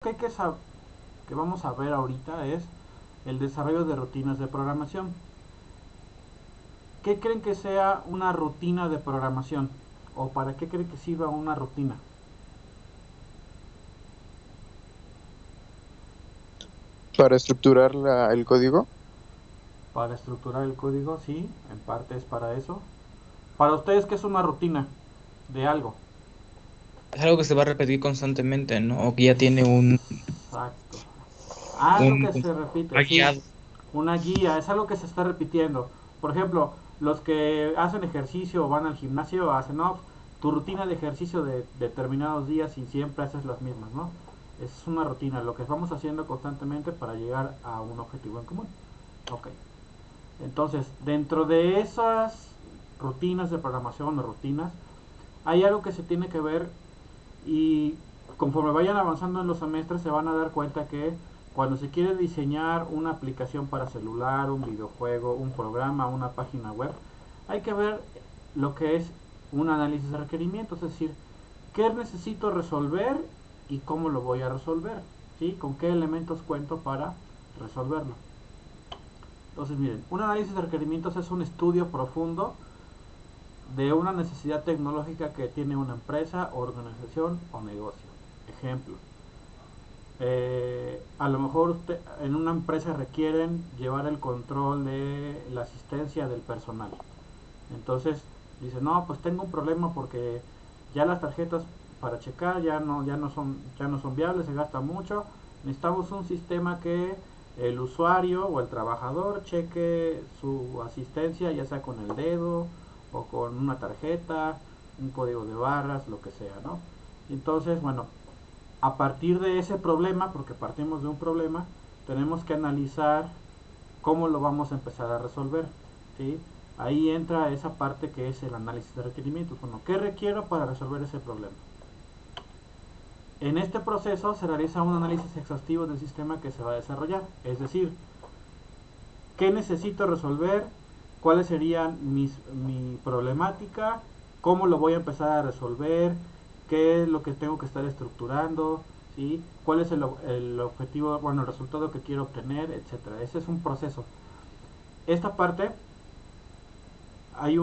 que hay que vamos a ver ahorita es el desarrollo de rutinas de programación. ¿Qué creen que sea una rutina de programación? ¿O para qué creen que sirva una rutina? Para estructurar el código. Para estructurar el código, sí, en parte es para eso. Para ustedes, ¿qué es una rutina de algo? Es algo que se va a repetir constantemente, ¿no? O que ya tiene Exacto. Algo un que se repite, va sí. guiado. Una guía, es algo que se está repitiendo. Por ejemplo, los que hacen ejercicio o van al gimnasio hacen, no, tu rutina de ejercicio de determinados días y siempre haces las mismas, ¿no? Es una rutina, lo que vamos haciendo constantemente para llegar a un objetivo en común. Ok. Entonces, dentro de esas rutinas de programación o rutinas, hay algo que se tiene que ver y conforme vayan avanzando en los semestres se van a dar cuenta que cuando se quiere diseñar una aplicación para celular, un videojuego, un programa, una página web, hay que ver lo que es un análisis de requerimientos, es decir, qué necesito resolver y cómo lo voy a resolver, ¿sí? Con qué elementos cuento para resolverlo. Entonces, miren, un análisis de requerimientos es un estudio profundo de una necesidad tecnológica que tiene una empresa, organización o negocio. Ejemplo, a lo mejor usted, en una empresa requieren llevar el control de la asistencia del personal. Entonces dice, no, pues tengo un problema porque ya las tarjetas para checar ya no son viables, se gasta mucho. Necesitamos un sistema que el usuario o el trabajador cheque su asistencia, ya sea con el dedo o con una tarjeta, un código de barras, lo que sea, ¿no? Entonces, bueno, a partir de ese problema, porque partimos de un problema, tenemos que analizar cómo lo vamos a empezar a resolver, ¿sí? Ahí entra esa parte que es el análisis de requerimientos. Bueno, ¿qué requiero para resolver ese problema? En este proceso se realiza un análisis exhaustivo del sistema que se va a desarrollar, es decir, ¿qué necesito resolver? ¿Cuáles serían mi problemática? ¿Cómo lo voy a empezar a resolver? ¿Qué es lo que tengo que estar estructurando? ¿Sí? ¿Cuál es el objetivo, bueno, el resultado que quiero obtener, etcétera? Ese es un proceso. Esta parte hay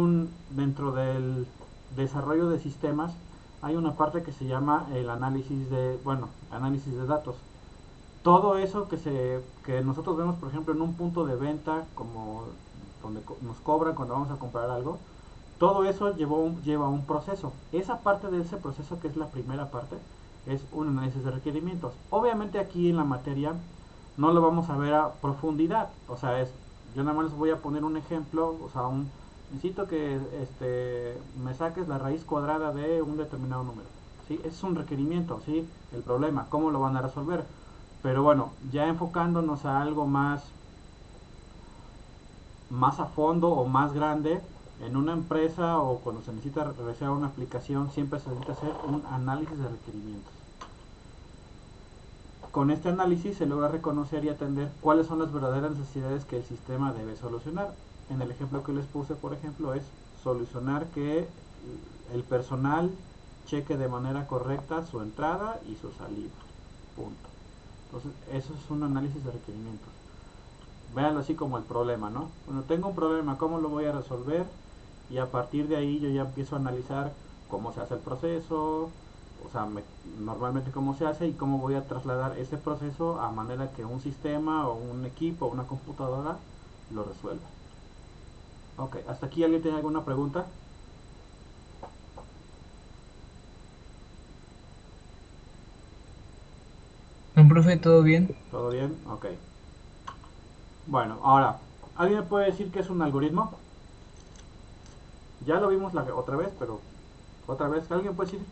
dentro del desarrollo de sistemas, hay una parte que se llama el análisis de datos. Todo eso que nosotros vemos, por ejemplo, en un punto de venta, como donde nos cobran cuando vamos a comprar algo, todo eso lleva un proceso. Esa parte de ese proceso, que es la primera parte, es un análisis de requerimientos. Obviamente aquí en la materia no lo vamos a ver a profundidad. O sea, yo nada más les voy a poner un ejemplo, o sea, necesito que me saques la raíz cuadrada de un determinado número. ¿Sí? Es un requerimiento, ¿sí? El problema, ¿cómo lo van a resolver? Pero bueno, ya enfocándonos a algo más a fondo o más grande, en una empresa o cuando se necesita realizar una aplicación, siempre se necesita hacer un análisis de requerimientos. Con este análisis se logra reconocer y atender cuáles son las verdaderas necesidades que el sistema debe solucionar. En el ejemplo que les puse, por ejemplo, es solucionar que el personal cheque de manera correcta su entrada y su salida. Punto. Entonces, eso es un análisis de requerimientos. Véanlo así como el problema, ¿no? Bueno, tengo un problema, ¿cómo lo voy a resolver? Y a partir de ahí yo ya empiezo a analizar cómo se hace el proceso, o sea, normalmente cómo se hace y cómo voy a trasladar ese proceso a manera que un sistema o un equipo o una computadora lo resuelva. Ok, ¿hasta aquí alguien tiene alguna pregunta? ¿Un profe, todo bien? ¿Todo bien? Ok. Bueno, ahora, ¿alguien me puede decir qué es un algoritmo? Ya lo vimos otra vez, pero otra vez, ¿alguien puede decir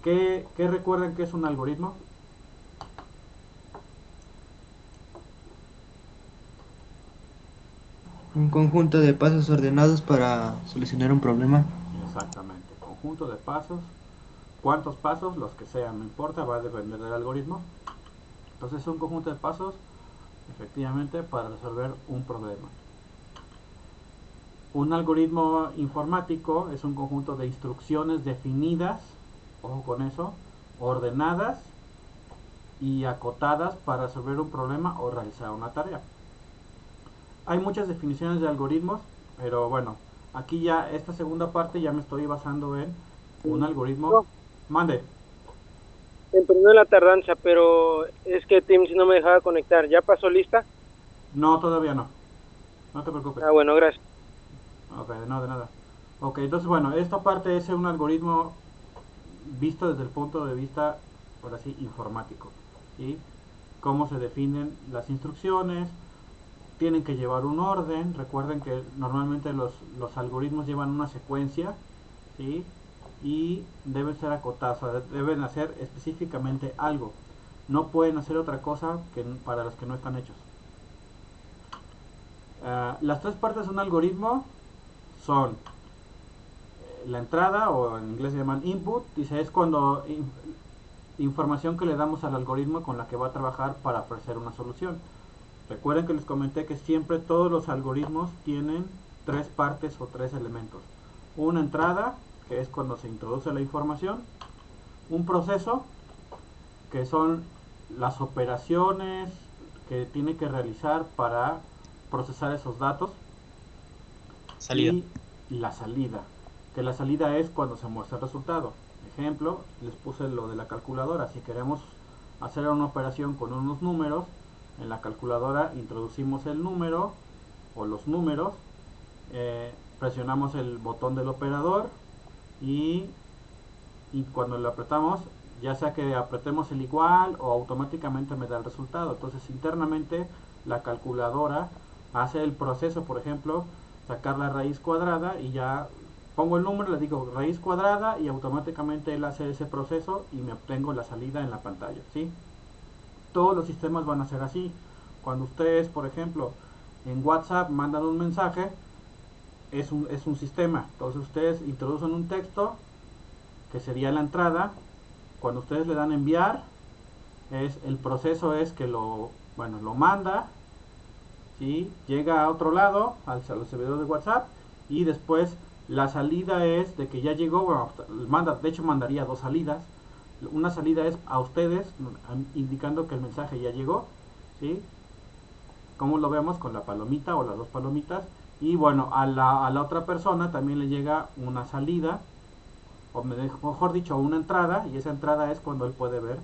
qué recuerdan que es un algoritmo? Un conjunto de pasos ordenados para solucionar un problema. Exactamente, conjunto de pasos. ¿Cuántos pasos? Los que sean, no importa, va a depender del algoritmo. Entonces es un conjunto de pasos, efectivamente, para resolver un problema. Un algoritmo informático es un conjunto de instrucciones definidas, ojo con eso, ordenadas y acotadas para resolver un problema o realizar una tarea. Hay muchas definiciones de algoritmos, pero bueno, aquí ya esta segunda parte ya me estoy basando en un algoritmo. No, Mande. perdón la tardanza, pero es que Teams no me dejaba conectar. ¿Ya pasó lista? No, todavía no. No te preocupes. Ah, bueno, gracias. Ok, de nada. Ok, entonces bueno, esta parte es un algoritmo visto desde el punto de vista, por así, informático. ¿Sí? Cómo se definen las instrucciones, tienen que llevar un orden. Recuerden que normalmente los algoritmos llevan una secuencia, ¿sí? Y deben ser acotados, o sea, deben hacer específicamente algo. No pueden hacer otra cosa que para los que no están hechos. Las tres partes de un algoritmo son la entrada, o en inglés se llaman input, dice es cuando información que le damos al algoritmo con la que va a trabajar para ofrecer una solución. Recuerden que les comenté que siempre todos los algoritmos tienen tres partes o tres elementos. Una entrada, que es cuando se introduce la información. Un proceso, que son las operaciones que tiene que realizar para procesar esos datos. Salida. Y la salida, que la salida es cuando se muestra el resultado. Ejemplo, les puse lo de la calculadora. Si queremos hacer una operación con unos números, en la calculadora introducimos el número o los números, presionamos el botón del operador y cuando lo apretamos, ya sea que apretemos el igual o automáticamente me da el resultado. Entonces internamente la calculadora hace el proceso, por ejemplo, sacar la raíz cuadrada, y ya pongo el número, le digo raíz cuadrada y automáticamente él hace ese proceso y me obtengo la salida en la pantalla, ¿sí? Todos los sistemas van a ser así. Cuando ustedes, por ejemplo, en WhatsApp mandan un mensaje, es un sistema. Entonces ustedes introducen un texto, que sería la entrada. Cuando ustedes le dan enviar, el proceso es que lo manda, ¿sí? Llega a otro lado, al servidor de WhatsApp, y después la salida es de que ya llegó. Bueno, de hecho mandaría dos salidas. Una salida es a ustedes, indicando que el mensaje ya llegó, ¿sí? Como lo vemos con la palomita o las dos palomitas. Y bueno, a la otra persona también le llega una salida, o mejor dicho, una entrada, y esa entrada es cuando él puede ver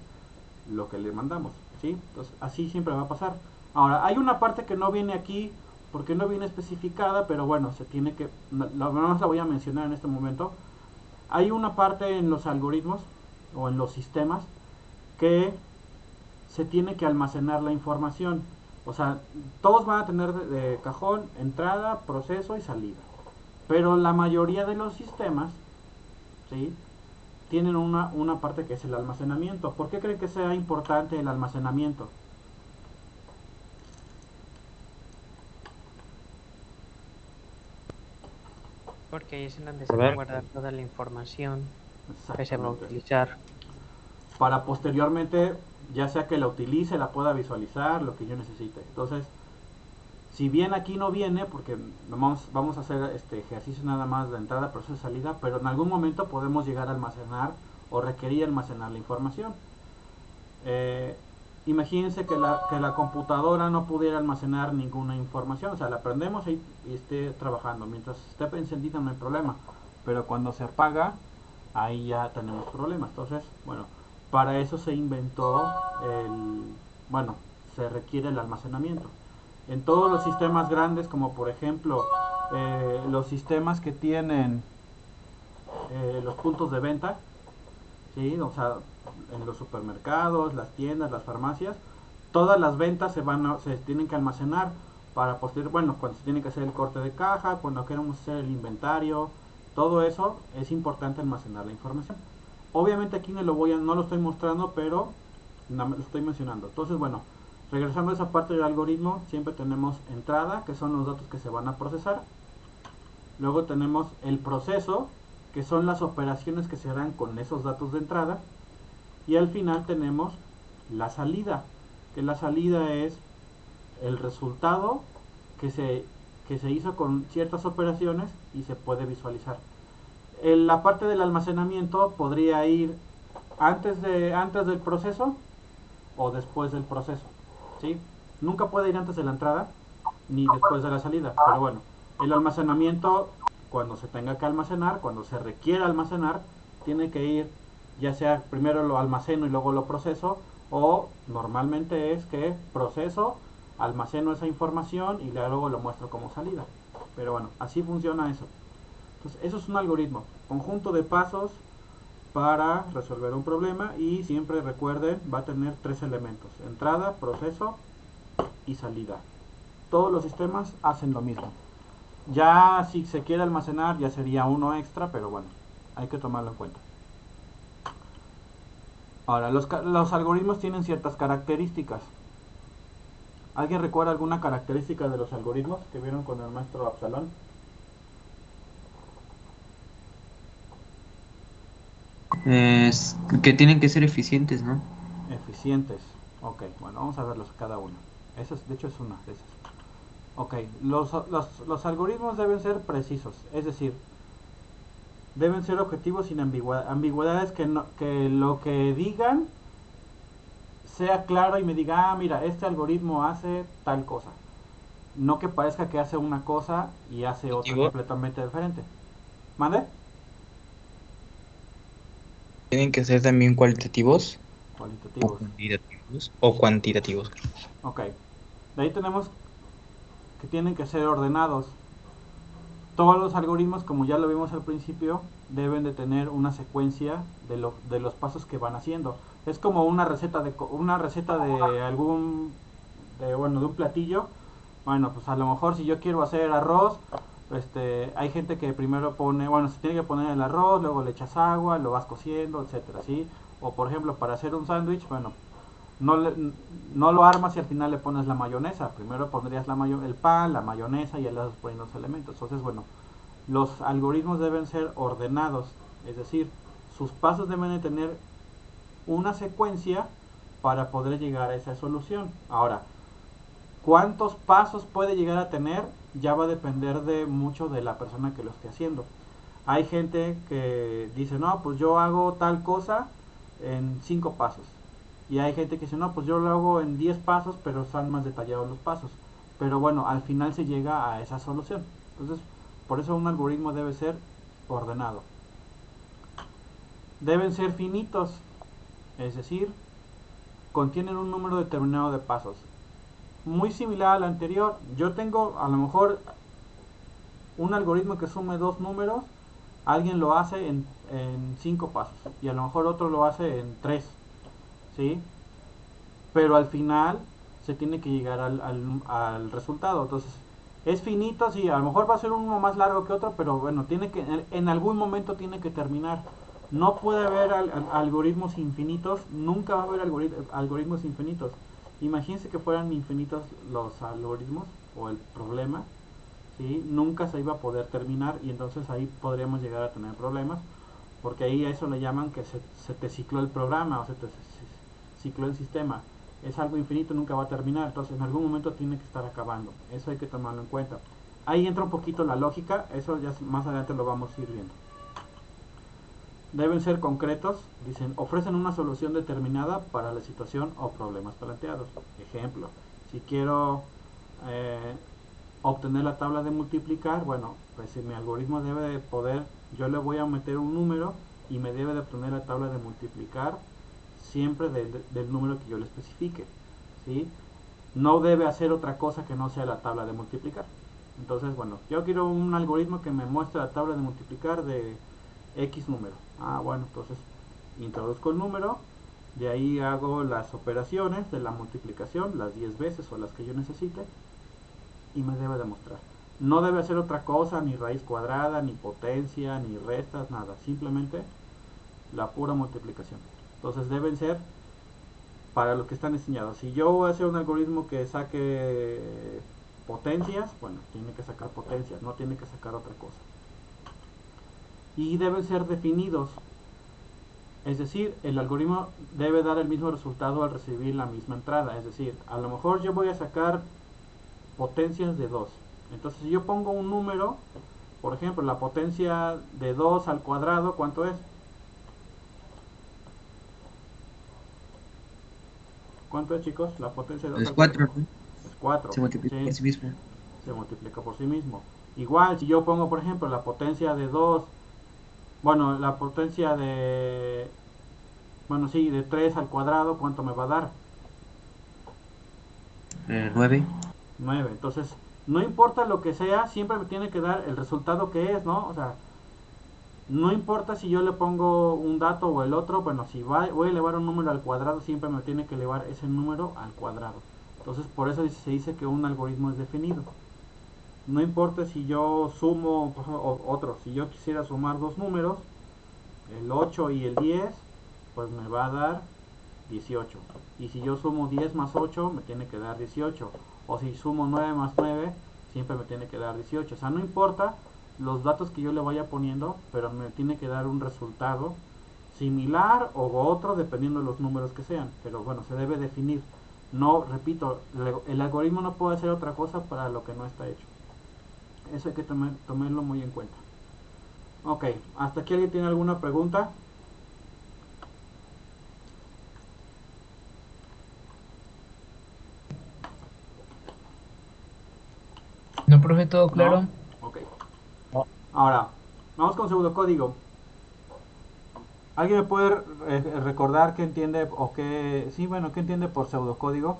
lo que le mandamos, ¿sí? Entonces así siempre va a pasar. Ahora, hay una parte que no viene aquí porque no viene especificada, pero bueno, se tiene que, la voy a mencionar en este momento. Hay una parte en los algoritmos o en los sistemas que se tiene que almacenar la información. O sea, todos van a tener de cajón entrada, proceso y salida. Pero la mayoría de los sistemas, ¿sí?, tienen una parte que es el almacenamiento. ¿Por qué creen que sea importante el almacenamiento? Porque ahí es en donde se A va a ver. guardar toda la información que se va a Exactamente. utilizar. Para posteriormente, ya sea que la utilice, la pueda visualizar, lo que yo necesite. Entonces, si bien aquí no viene, porque vamos a hacer este ejercicio nada más de entrada, proceso y salida, pero en algún momento podemos llegar a almacenar o requerir almacenar la información. Imagínense que la computadora no pudiera almacenar ninguna información. O sea, la prendemos y esté trabajando. Mientras esté encendida no hay problema, pero cuando se apaga, ahí ya tenemos problemas. Entonces, bueno, para eso se inventó se requiere el almacenamiento. En todos los sistemas grandes, como por ejemplo los sistemas que tienen los puntos de venta, ¿sí? O sea, en los supermercados, las tiendas, las farmacias, todas las ventas se tienen que almacenar para posterior, bueno, cuando se tiene que hacer el corte de caja, cuando queremos hacer el inventario, todo eso es importante almacenar la información. Obviamente aquí no lo estoy mostrando, pero lo estoy mencionando. Entonces, bueno, regresando a esa parte del algoritmo, siempre tenemos entrada, que son los datos que se van a procesar. Luego tenemos el proceso, que son las operaciones que se harán con esos datos de entrada. Y al final tenemos la salida, que la salida es el resultado que se hizo con ciertas operaciones y se puede visualizar. La parte del almacenamiento podría ir antes del proceso o después del proceso, ¿sí? Nunca puede ir antes de la entrada ni después de la salida, pero bueno, el almacenamiento, cuando se tenga que almacenar, cuando se requiera almacenar, tiene que ir, ya sea primero lo almaceno y luego lo proceso, o normalmente es que proceso, almaceno esa información y luego lo muestro como salida. Pero bueno, así funciona eso. Entonces, eso es un algoritmo, conjunto de pasos para resolver un problema, y siempre recuerden, va a tener tres elementos: entrada, proceso y salida. Todos los sistemas hacen lo mismo. Ya si se quiere almacenar ya sería uno extra, pero bueno, hay que tomarlo en cuenta. Ahora, los algoritmos tienen ciertas características. ¿Alguien recuerda alguna característica de los algoritmos que vieron con el maestro Absalón? Es que tienen que ser eficientes, ¿no? Eficientes. Ok, bueno, vamos a verlos cada uno. Esa es, de hecho es una de esas. Ok, los algoritmos deben ser precisos, es decir, deben ser objetivos sin ambigüedades, que lo que digan sea claro y me diga, ah, mira, este algoritmo hace tal cosa. No que parezca que hace una cosa y hace otra Cuantitativo. completamente diferente. ¿Mande? Tienen que ser también cualitativos o Cualitativos. cuantitativos o cuantitativos. Ok. De ahí tenemos que tienen que ser ordenados. Todos los algoritmos, como ya lo vimos al principio, deben de tener una secuencia de los pasos que van haciendo. Es como una receta de algún, bueno, de un platillo. Bueno, pues a lo mejor si yo quiero hacer arroz, hay gente que primero pone, bueno, se tiene que poner el arroz, luego le echas agua, lo vas cociendo, etcétera, ¿sí? O por ejemplo, para hacer un sándwich, bueno, no, no lo armas y al final le pones la mayonesa. Primero pondrías el pan, la mayonesa, y ya le vas poniendo los elementos. Entonces, bueno, los algoritmos deben ser ordenados, es decir, sus pasos deben de tener una secuencia para poder llegar a esa solución. Ahora, ¿cuántos pasos puede llegar a tener? Ya va a depender de mucho de la persona que lo esté haciendo. Hay gente que dice, no, pues yo hago tal cosa en 5 pasos. Y hay gente que dice, no, pues yo lo hago en 10 pasos, pero están más detallados los pasos. Pero bueno, al final se llega a esa solución. Entonces, por eso un algoritmo debe ser ordenado. Deben ser finitos, es decir, contienen un número determinado de pasos. Muy similar al anterior, yo tengo a lo mejor un algoritmo que sume dos números, alguien lo hace en 5 pasos y a lo mejor otro lo hace en 3, ¿sí? Pero al final se tiene que llegar al resultado. Entonces, es finito, sí, a lo mejor va a ser uno más largo que otro, pero bueno, en algún momento tiene que terminar. No puede haber algoritmos infinitos, nunca va a haber algoritmos infinitos. Imagínense que fueran infinitos los algoritmos o el problema, ¿sí? Nunca se iba a poder terminar, y entonces ahí podríamos llegar a tener problemas, porque ahí a eso le llaman que se te cicló el programa o se te cicló el sistema. Es algo infinito, nunca va a terminar, entonces en algún momento tiene que estar acabando. Eso hay que tomarlo en cuenta. Ahí entra un poquito la lógica, eso ya más adelante lo vamos a ir viendo. Deben ser concretos, dicen, ofrecen una solución determinada para la situación o problemas planteados. Ejemplo, si quiero obtener la tabla de multiplicar, bueno, pues si mi algoritmo debe de poder, yo le voy a meter un número y me debe de obtener la tabla de multiplicar siempre del número que yo le especifique, ¿sí? No debe hacer otra cosa que no sea la tabla de multiplicar. Entonces, bueno, yo quiero un algoritmo que me muestre la tabla de multiplicar de X número. Ah, bueno, entonces introduzco el número, de ahí hago las operaciones de la multiplicación, las 10 veces o las que yo necesite, y me debe demostrar. No debe hacer otra cosa, ni raíz cuadrada, ni potencia, ni restas, nada. Simplemente la pura multiplicación. Entonces deben ser para lo que están diseñados. Si yo voy a hacer un algoritmo que saque potencias, bueno, tiene que sacar potencias, no tiene que sacar otra cosa. Y deben ser definidos. Es decir, el algoritmo debe dar el mismo resultado al recibir la misma entrada. Es decir, a lo mejor yo voy a sacar potencias de 2. Entonces si yo pongo un número, por ejemplo, la potencia de 2 al cuadrado, ¿cuánto es? ¿Cuánto es, chicos? La potencia de 2 Es al 4, cuadrado. Es 4. se multiplica por sí mismo. Se multiplica por sí mismo. Igual, si yo pongo, por ejemplo, la potencia de 2, bueno, la potencia de, bueno, sí, de 3 al cuadrado, ¿cuánto me va a dar? 9. 9. Entonces, no importa lo que sea, siempre me tiene que dar el resultado que es, ¿no? O sea, no importa si yo le pongo un dato o el otro, bueno, si voy a elevar un número al cuadrado, siempre me tiene que elevar ese número al cuadrado. Entonces, por eso se dice que un algoritmo es definido. No importa si yo sumo, por ejemplo, otro, si yo quisiera sumar dos números, el 8 y el 10, pues me va a dar 18. Y si yo sumo 10 más 8, me tiene que dar 18. O si sumo 9 más 9, siempre me tiene que dar 18. O sea, no importa los datos que yo le vaya poniendo, pero me tiene que dar un resultado similar o otro dependiendo de los números que sean. Pero bueno, se debe definir. No, repito, el algoritmo no puede hacer otra cosa para lo que no está hecho. Eso hay que tomarlo muy en cuenta. Ok, ¿hasta aquí alguien tiene alguna pregunta? No, profe, todo ¿No? claro. Ok. No. Ahora, vamos con pseudocódigo. ¿Alguien me puede recordar qué entiende o qué... Sí, bueno, qué entiende por pseudocódigo?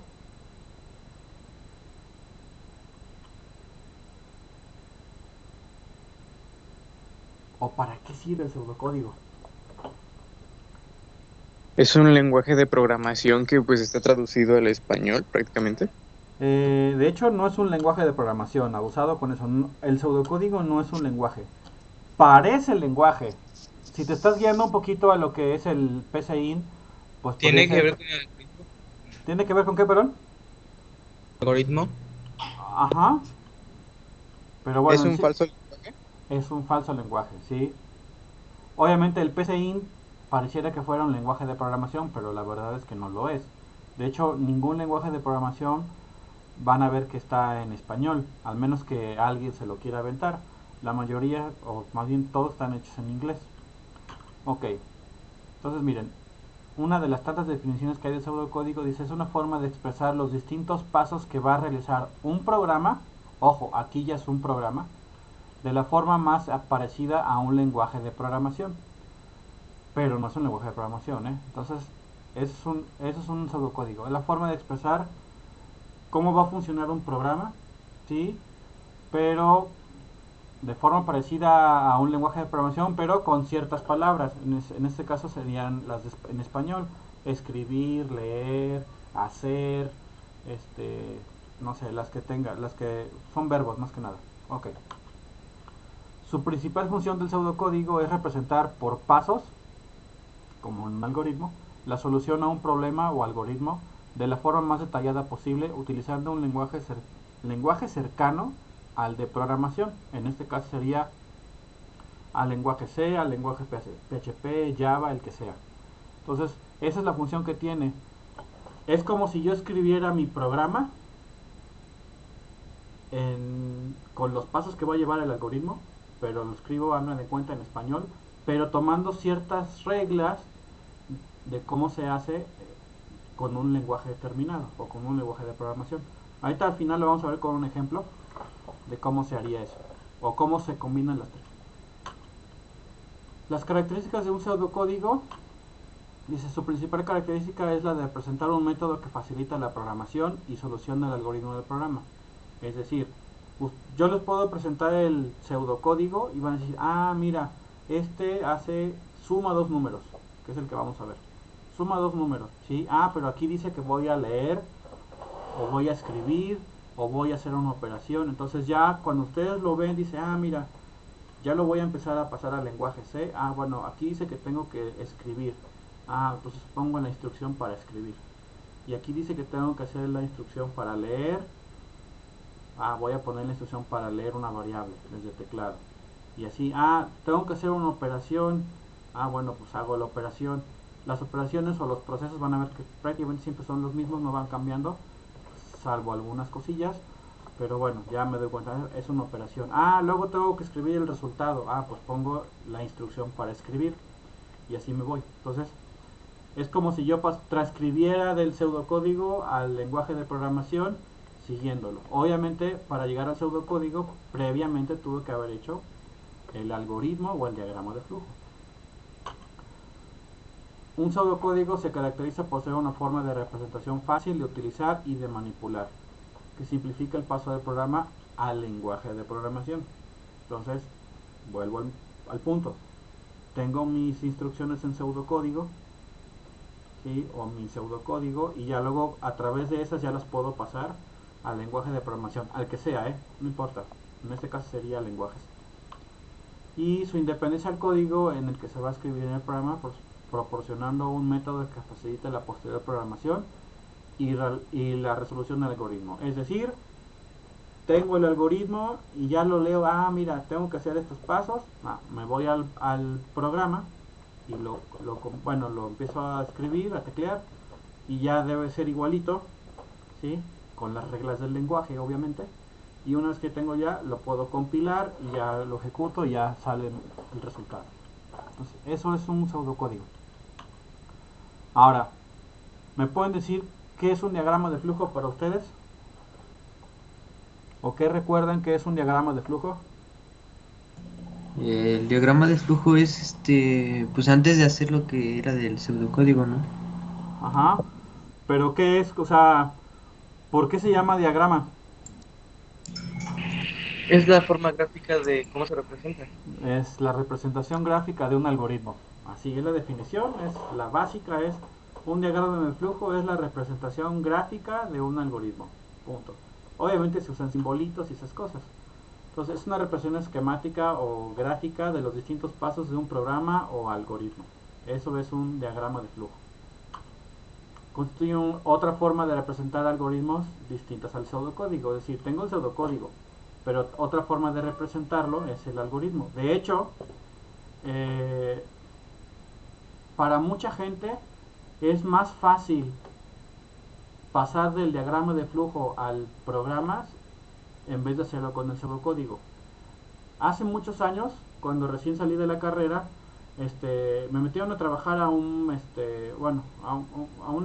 ¿O para qué sirve el pseudocódigo? Es un lenguaje de programación que pues está traducido al español prácticamente. De hecho, no es un lenguaje de programación, abusado con eso. El pseudocódigo no es un lenguaje. Parece el lenguaje. Si te estás guiando un poquito a lo que es el PCIN, pues podría ¿Tiene que ser... ver con el algoritmo? ¿Tiene que ver con qué, perdón? ¿Algoritmo? Ajá. Pero Es bueno, un falso lenguaje. es un falso lenguaje, ¿sí? Obviamente el PCIN pareciera que fuera un lenguaje de programación, pero la verdad es que no lo es. De hecho, ningún lenguaje de programación van a ver que está en español, al menos que alguien se lo quiera aventar. La mayoría, o más bien todos, están hechos en inglés. Ok, entonces miren, una de las tantas definiciones que hay de pseudocódigo dice es una forma de expresar los distintos pasos que va a realizar un programa, ojo, aquí ya es un programa, de la forma más parecida a un lenguaje de programación. Pero no es un lenguaje de programación, ¿eh? Entonces, eso es un pseudocódigo. Es la forma de expresar cómo va a funcionar un programa, ¿sí? Pero de forma parecida a un lenguaje de programación, pero con ciertas palabras. En este caso serían las en español: escribir, leer, hacer, no sé, las que tenga, las que son verbos más que nada. Ok. Su principal función del pseudocódigo es representar por pasos, como un algoritmo, la solución a un problema o algoritmo de la forma más detallada posible utilizando un lenguaje cercano al de programación. En este caso sería al lenguaje C, al lenguaje PHP, Java, el que sea. Entonces, esa es la función que tiene. Es como si yo escribiera mi programa con los pasos que va a llevar el algoritmo, pero lo escribo, hagan de cuenta, en español, pero tomando ciertas reglas de cómo se hace con un lenguaje determinado o con un lenguaje de programación. Ahorita al final lo vamos a ver con un ejemplo de cómo se haría eso o cómo se combinan las tres. Las características de un pseudocódigo, dice, su principal característica es la de presentar un método que facilita la programación y solución del algoritmo del programa. Es decir, yo les puedo presentar el pseudocódigo y van a decir, ah, mira, suma dos números, que es el que vamos a ver. Suma dos números, ¿sí? Ah, pero aquí dice que voy a leer, o voy a escribir, o voy a hacer una operación. Entonces ya cuando ustedes lo ven, dice, ah, mira, ya lo voy a empezar a pasar al lenguaje C. Ah, bueno, aquí dice que tengo que escribir. Ah, entonces pongo la instrucción para escribir. Y aquí dice que tengo que hacer la instrucción para leer. Ah, voy a poner la instrucción para leer una variable desde el teclado. Y así, ah, tengo que hacer una operación. Ah, bueno, pues hago la operación. Las operaciones o los procesos van a ver que prácticamente siempre son los mismos, no van cambiando, salvo algunas cosillas. Pero bueno, ya me doy cuenta, es una operación. Ah, luego tengo que escribir el resultado. Ah, pues pongo la instrucción para escribir. Y así me voy. Entonces, Es como si yo transcribiera del pseudocódigo al lenguaje de programación siguiéndolo. Obviamente, para llegar al pseudocódigo, previamente tuve que haber hecho el algoritmo o el diagrama de flujo. Un pseudocódigo se caracteriza por ser una forma de representación fácil de utilizar y de manipular, que simplifica el paso del programa al lenguaje de programación. Entonces, vuelvo al punto. Tengo mis instrucciones en pseudocódigo, ¿sí? O mi pseudocódigo, y ya luego a través de esas ya las puedo pasar al lenguaje de programación, al que sea, no importa. En este caso sería lenguajes. Y su independencia al código en el que se va a escribir en el programa, pues, proporcionando un método que facilite la posterior programación y la resolución del algoritmo. Es decir, tengo el algoritmo y ya lo leo, mira, tengo que hacer estos pasos, me voy al programa y lo empiezo a escribir, a teclear, y ya debe ser igualito, ¿sí? Con las reglas del lenguaje, obviamente, y una vez que tengo ya, lo puedo compilar y ya lo ejecuto y ya sale el resultado. Entonces, eso es un pseudocódigo. Ahora, ¿me pueden decir qué es un diagrama de flujo para ustedes? ¿O qué recuerdan que es un diagrama de flujo? El diagrama de flujo es pues antes de hacer lo que era del pseudocódigo, ¿no? Ajá. ¿Pero qué es? O sea, ¿por qué se llama diagrama? Es la forma gráfica de cómo se representa. Es la representación gráfica de un algoritmo. Así es la definición, es la básica, es un diagrama de flujo, es la representación gráfica de un algoritmo. Punto. Obviamente se usan simbolitos y esas cosas. Entonces es una representación esquemática o gráfica de los distintos pasos de un programa o algoritmo. Eso es un diagrama de flujo. Constituye otra forma de representar algoritmos distintas al pseudocódigo. Es decir, tengo el pseudocódigo, pero otra forma de representarlo es el algoritmo. De hecho, para mucha gente es más fácil pasar del diagrama de flujo al programa en vez de hacerlo con el pseudocódigo. Hace muchos años, cuando recién salí de la carrera, me metieron a trabajar a una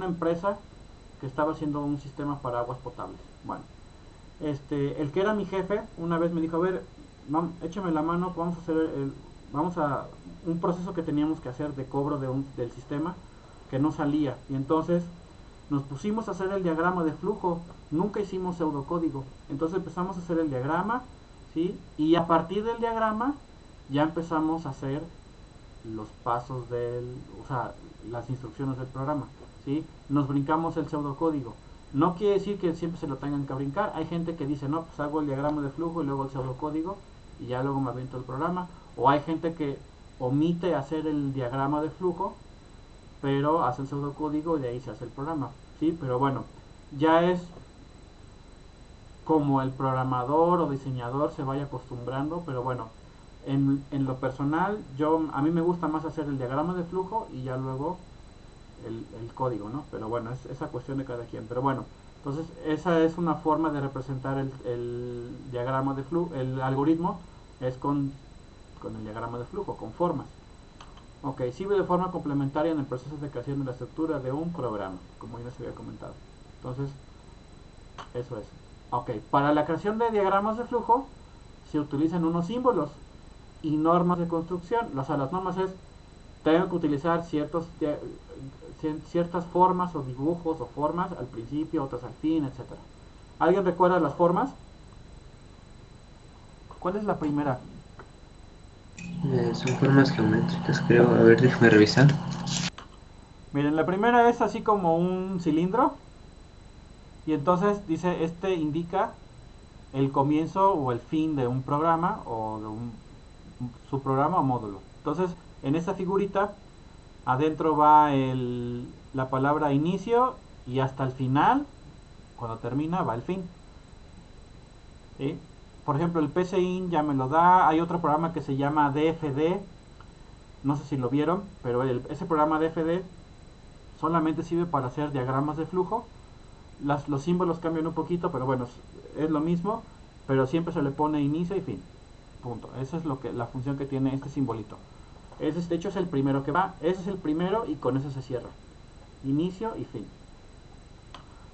empresa que estaba haciendo un sistema para aguas potables. Bueno, el que era mi jefe una vez me dijo, a ver, échame la mano, vamos a un proceso que teníamos que hacer de cobro del sistema que no salía, y entonces nos pusimos a hacer el diagrama de flujo. Nunca hicimos pseudocódigo, entonces empezamos a hacer el diagrama, ¿sí? Y a partir del diagrama ya empezamos a hacer los pasos las instrucciones del programa, ¿sí? Nos brincamos el pseudocódigo. No quiere decir que siempre se lo tengan que brincar. Hay gente que dice, no, pues hago el diagrama de flujo y luego el pseudocódigo y ya luego me aviento el programa. O hay gente que omite hacer el diagrama de flujo, pero hace el pseudocódigo y de ahí se hace el programa, ¿sí? Pero bueno, ya es como el programador o diseñador se vaya acostumbrando, pero bueno, en lo personal, a mí me gusta más hacer el diagrama de flujo y ya luego el código, ¿no? Pero bueno, es esa cuestión de cada quien. Pero bueno, entonces esa es una forma de representar el diagrama de flujo, el algoritmo es con el diagrama de flujo, con formas. Ok, sirve de forma complementaria en el proceso de creación de la estructura de un programa, como ya se había comentado. Entonces, eso es. Ok, para la creación de diagramas de flujo se utilizan unos símbolos y normas de construcción. Las normas tengo que utilizar ciertas formas o dibujos o formas al principio, otras al fin, etc. ¿Alguien recuerda las formas? ¿Cuál es la primera? Son formas geométricas, creo. A ver, déjame revisar. Miren, la primera es así como un cilindro. Y entonces dice, indica el comienzo o el fin de un programa o de un subprograma o módulo. Entonces, en esta figurita, adentro va la palabra inicio y hasta el final, cuando termina, va el fin. ¿Sí? Por ejemplo, el PCIN ya me lo da. Hay otro programa que se llama DFD. No sé si lo vieron, pero ese programa DFD solamente sirve para hacer diagramas de flujo. Los símbolos cambian un poquito, pero bueno, es lo mismo, pero siempre se le pone inicio y fin. Punto. Esa es la función que tiene este simbolito. De hecho es el primero que va. Ese es el primero y con ese se cierra. inicio y fin.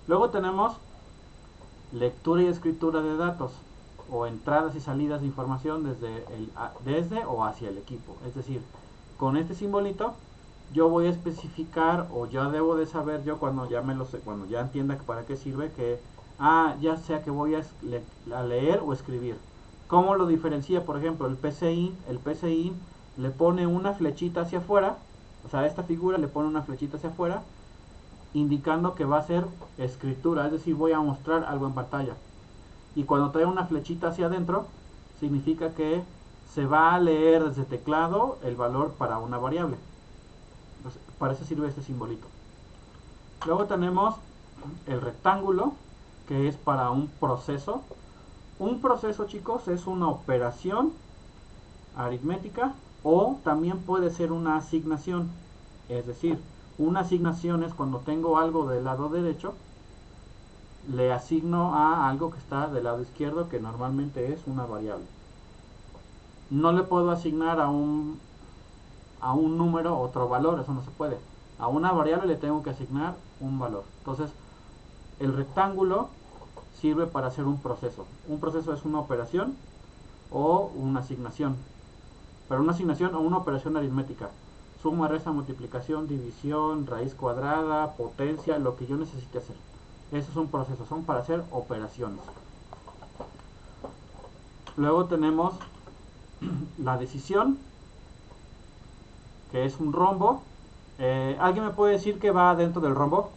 Luego tenemos lectura y escritura de datos, o entradas y salidas de información desde o hacia el equipo. Es decir, con este simbolito yo voy a especificar, o ya debo de saber yo cuando ya cuando ya entienda que para qué sirve, que ya sea que voy a leer o escribir. ¿Cómo lo diferencia? Por ejemplo, el PCI le pone una flechita hacia afuera, o sea, esta figura le pone una flechita hacia afuera, indicando que va a ser escritura, es decir, voy a mostrar algo en pantalla. Y cuando trae una flechita hacia adentro, significa que se va a leer desde teclado el valor para una variable. Entonces, para eso sirve este simbolito. Luego tenemos el rectángulo, que es para un proceso. Un proceso, chicos, es una operación aritmética, o también puede ser una asignación. Es decir, una asignación es cuando tengo algo del lado derecho, le asigno a algo que está del lado izquierdo, que normalmente es una variable. No le puedo asignar a un número otro valor, eso no se puede. A una variable le tengo que asignar un valor. Entonces, el rectángulo sirve para hacer un proceso. Un proceso es una operación o una asignación. Pero una asignación o una operación aritmética. Suma, resta, multiplicación, división, raíz cuadrada, potencia, lo que yo necesite hacer. Esos son procesos, son para hacer operaciones. Luego tenemos la decisión, que es un rombo. ¿Alguien me puede decir qué va dentro del rombo?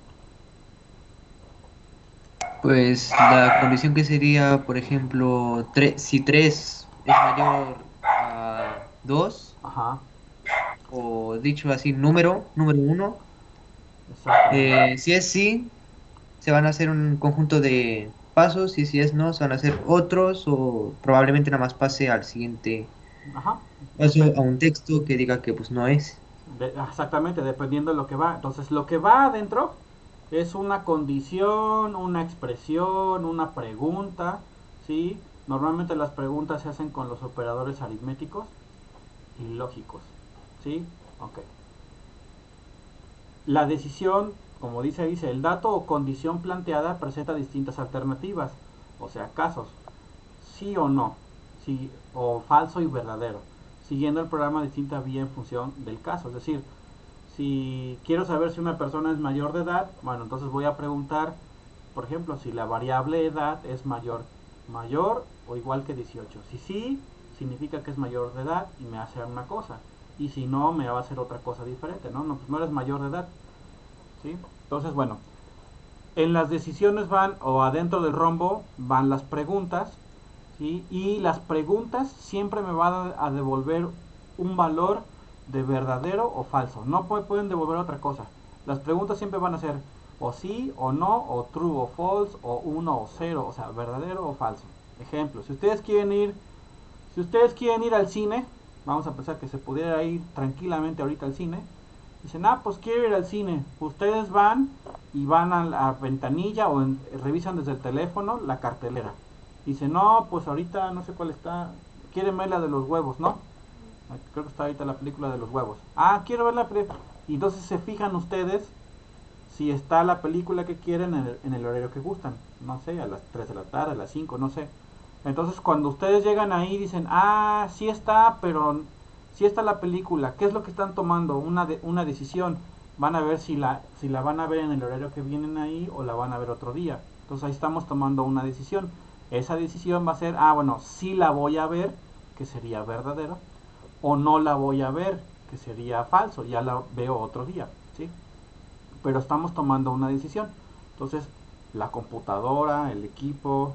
Pues la condición que sería, por ejemplo, si 3 es mayor a 2, Ajá, o dicho así, número 1, exacto. si es sí, se van a hacer un conjunto de pasos, y si es no, se van a hacer otros, o probablemente nada más pase al siguiente Ajá. paso a un texto que diga que pues no es. Exactamente, dependiendo de lo que va. Entonces, lo que va adentro es una condición, una expresión, una pregunta, ¿sí? Normalmente las preguntas se hacen con los operadores aritméticos y lógicos, ¿sí? Ok. La decisión, como dice, el dato o condición planteada presenta distintas alternativas, o sea, casos, sí o no, sí, o falso y verdadero, siguiendo el programa distinta vía en función del caso. Es decir, si quiero saber si una persona es mayor de edad, bueno, entonces voy a preguntar, por ejemplo, si la variable edad es mayor o igual que 18. Si sí, significa que es mayor de edad y me hace una cosa. Y si no, me va a hacer otra cosa diferente, ¿no? No, pues no eres mayor de edad, ¿sí? Entonces, bueno, en las decisiones van, o adentro del rombo, van las preguntas, ¿sí? Y las preguntas siempre me van a devolver un valor de verdadero o falso. No pueden devolver otra cosa. Las preguntas siempre van a ser o sí o no, o true o false, o 1 o 0, o sea, verdadero o falso. Ejemplo, si ustedes quieren ir al cine, vamos a pensar que se pudiera ir tranquilamente ahorita al cine. Dicen, pues quiero ir al cine. Ustedes van y van a la ventanilla o revisan desde el teléfono la cartelera. Dicen, no, pues ahorita no sé cuál está. Quieren ver la de los huevos, ¿no? Creo que está ahorita la película de los huevos. Quiero ver la película. Y entonces se fijan ustedes si está la película que quieren en el horario que gustan. No sé, a las 3 de la tarde, a las 5, no sé. Entonces cuando ustedes llegan ahí dicen, sí está, pero sí está la película. ¿Qué es lo que están tomando? Una decisión. Van a ver si la van a ver en el horario que vienen ahí o la van a ver otro día. Entonces ahí estamos tomando una decisión. Esa decisión va a ser, bueno, sí la voy a ver, que sería verdadero, o no la voy a ver, que sería falso, ya la veo otro día, ¿sí? Pero estamos tomando una decisión. Entonces, la computadora, el equipo,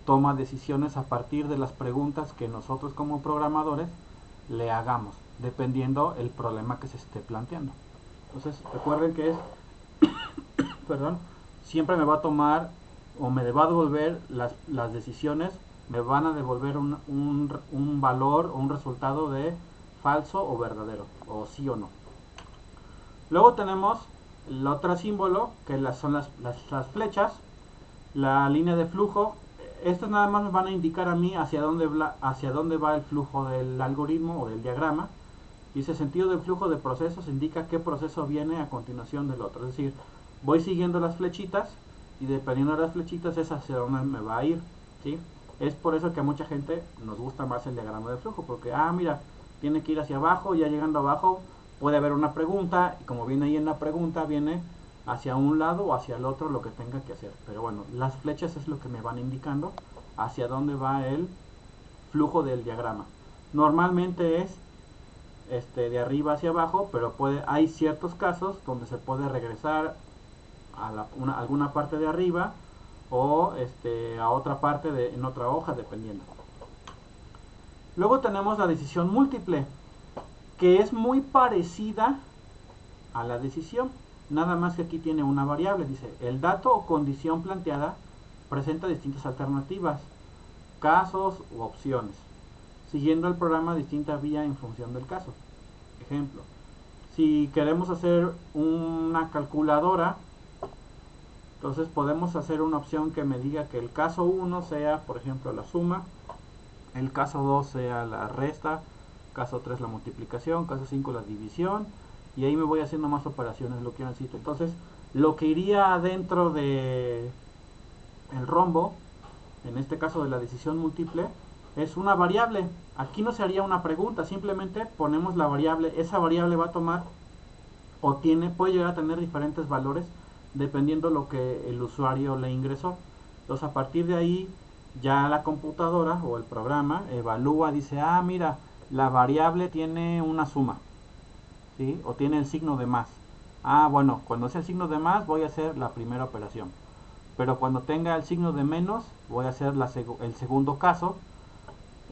toma decisiones a partir de las preguntas que nosotros como programadores le hagamos, dependiendo el problema que se esté planteando. Entonces, recuerden que siempre me va a tomar o me va a devolver las decisiones, me van a devolver un valor o un resultado de falso o verdadero, o sí o no. Luego tenemos el otro símbolo, que son las flechas, la línea de flujo. Estas nada más me van a indicar a mí hacia dónde va el flujo del algoritmo o del diagrama. Dice, sentido del flujo de procesos indica qué proceso viene a continuación del otro. Es decir, voy siguiendo las flechitas y dependiendo de las flechitas es hacia dónde me va a ir, ¿sí? Es por eso que a mucha gente nos gusta más el diagrama de flujo, porque, mira, tiene que ir hacia abajo, ya llegando abajo puede haber una pregunta, y como viene ahí en la pregunta, viene hacia un lado o hacia el otro lo que tenga que hacer. Pero bueno, las flechas es lo que me van indicando hacia dónde va el flujo del diagrama. Normalmente es de arriba hacia abajo, pero hay ciertos casos donde se puede regresar a alguna parte de arriba o a otra parte en otra hoja, dependiendo. Luego tenemos la decisión múltiple, que es muy parecida a la decisión, nada más que aquí tiene una variable. Dice, el dato o condición planteada presenta distintas alternativas, casos u opciones, siguiendo el programa distinta vía en función del caso. Ejemplo, si queremos hacer una calculadora, entonces podemos hacer una opción que me diga que el caso 1 sea, por ejemplo, la suma, el caso 2 sea la resta, caso 3 la multiplicación, caso 5 la división, y ahí me voy haciendo más operaciones, lo que necesito. Entonces, lo que iría dentro de el rombo, en este caso de la decisión múltiple, es una variable. Aquí no se haría una pregunta, simplemente ponemos la variable. Esa variable va a tomar puede llegar a tener diferentes valores dependiendo lo que el usuario le ingresó. Entonces, a partir de ahí, ya la computadora o el programa evalúa, dice, mira, la variable tiene una suma, ¿sí? O tiene el signo de más. Bueno, cuando sea el signo de más voy a hacer la primera operación, pero cuando tenga el signo de menos voy a hacer el segundo caso.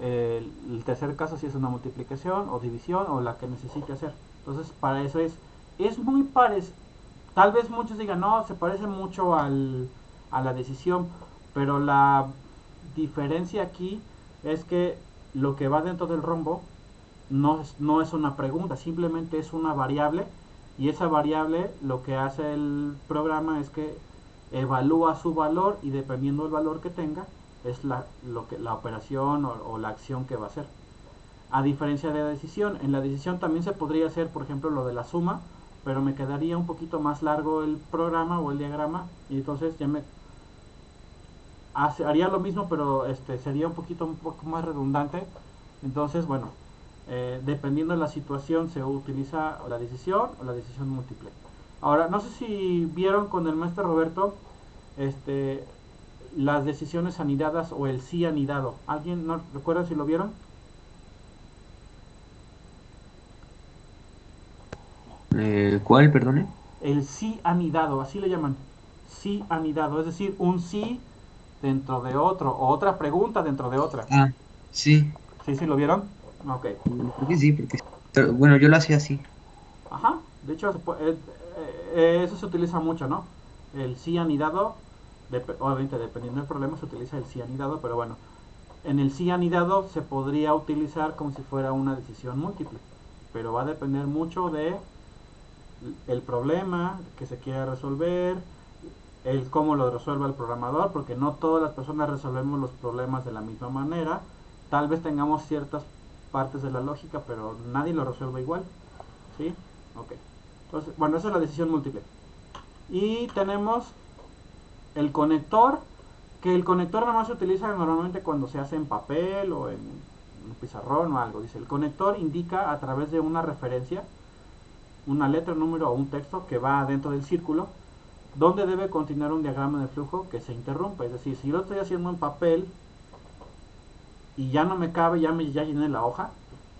El tercer caso si es una multiplicación o división o la que necesite hacer. Entonces, para eso es muy parecido. Tal vez muchos digan, no, se parece mucho a la decisión, pero la diferencia aquí es que lo que va dentro del rombo no es una pregunta, simplemente es una variable, y esa variable lo que hace el programa es que evalúa su valor, y dependiendo del valor que tenga es la operación o la acción que va a hacer. A diferencia de la decisión, en la decisión también se podría hacer, por ejemplo, lo de la suma, pero me quedaría un poquito más largo el programa o el diagrama, y entonces ya haría lo mismo, pero sería un poco más redundante. Entonces, bueno, dependiendo de la situación se utiliza la decisión o la decisión múltiple. Ahora, no sé si vieron con el maestro Roberto las decisiones anidadas o el sí anidado. ¿Alguien no recuerda si lo vieron? ¿Cuál, perdone? El sí anidado, así le llaman. Sí anidado, es decir, un sí dentro de otro, o otra pregunta dentro de otra. Sí. ¿Sí lo vieron? Ok. Creo que sí, pero, bueno, yo lo hacía así. Ajá, de hecho eso se utiliza mucho, ¿no? El sí anidado, obviamente dependiendo del problema se utiliza el sí anidado, pero bueno, en el sí anidado se podría utilizar como si fuera una decisión múltiple, pero va a depender mucho de el problema que se quiera resolver, el cómo lo resuelva el programador, porque no todas las personas resolvemos los problemas de la misma manera. Tal vez tengamos ciertas partes de la lógica, pero nadie lo resuelve igual, ¿sí? Ok. Entonces, bueno, esa es la decisión múltiple. Y tenemos el conector, que el conector nada más se utiliza normalmente cuando se hace en papel o en un pizarrón o algo. Dice, el conector indica a través de una referencia, una letra, un número o un texto que va dentro del círculo, donde debe continuar un diagrama de flujo que se interrumpe. Es decir, si yo lo estoy haciendo en papel y ya no me cabe, ya llené la hoja,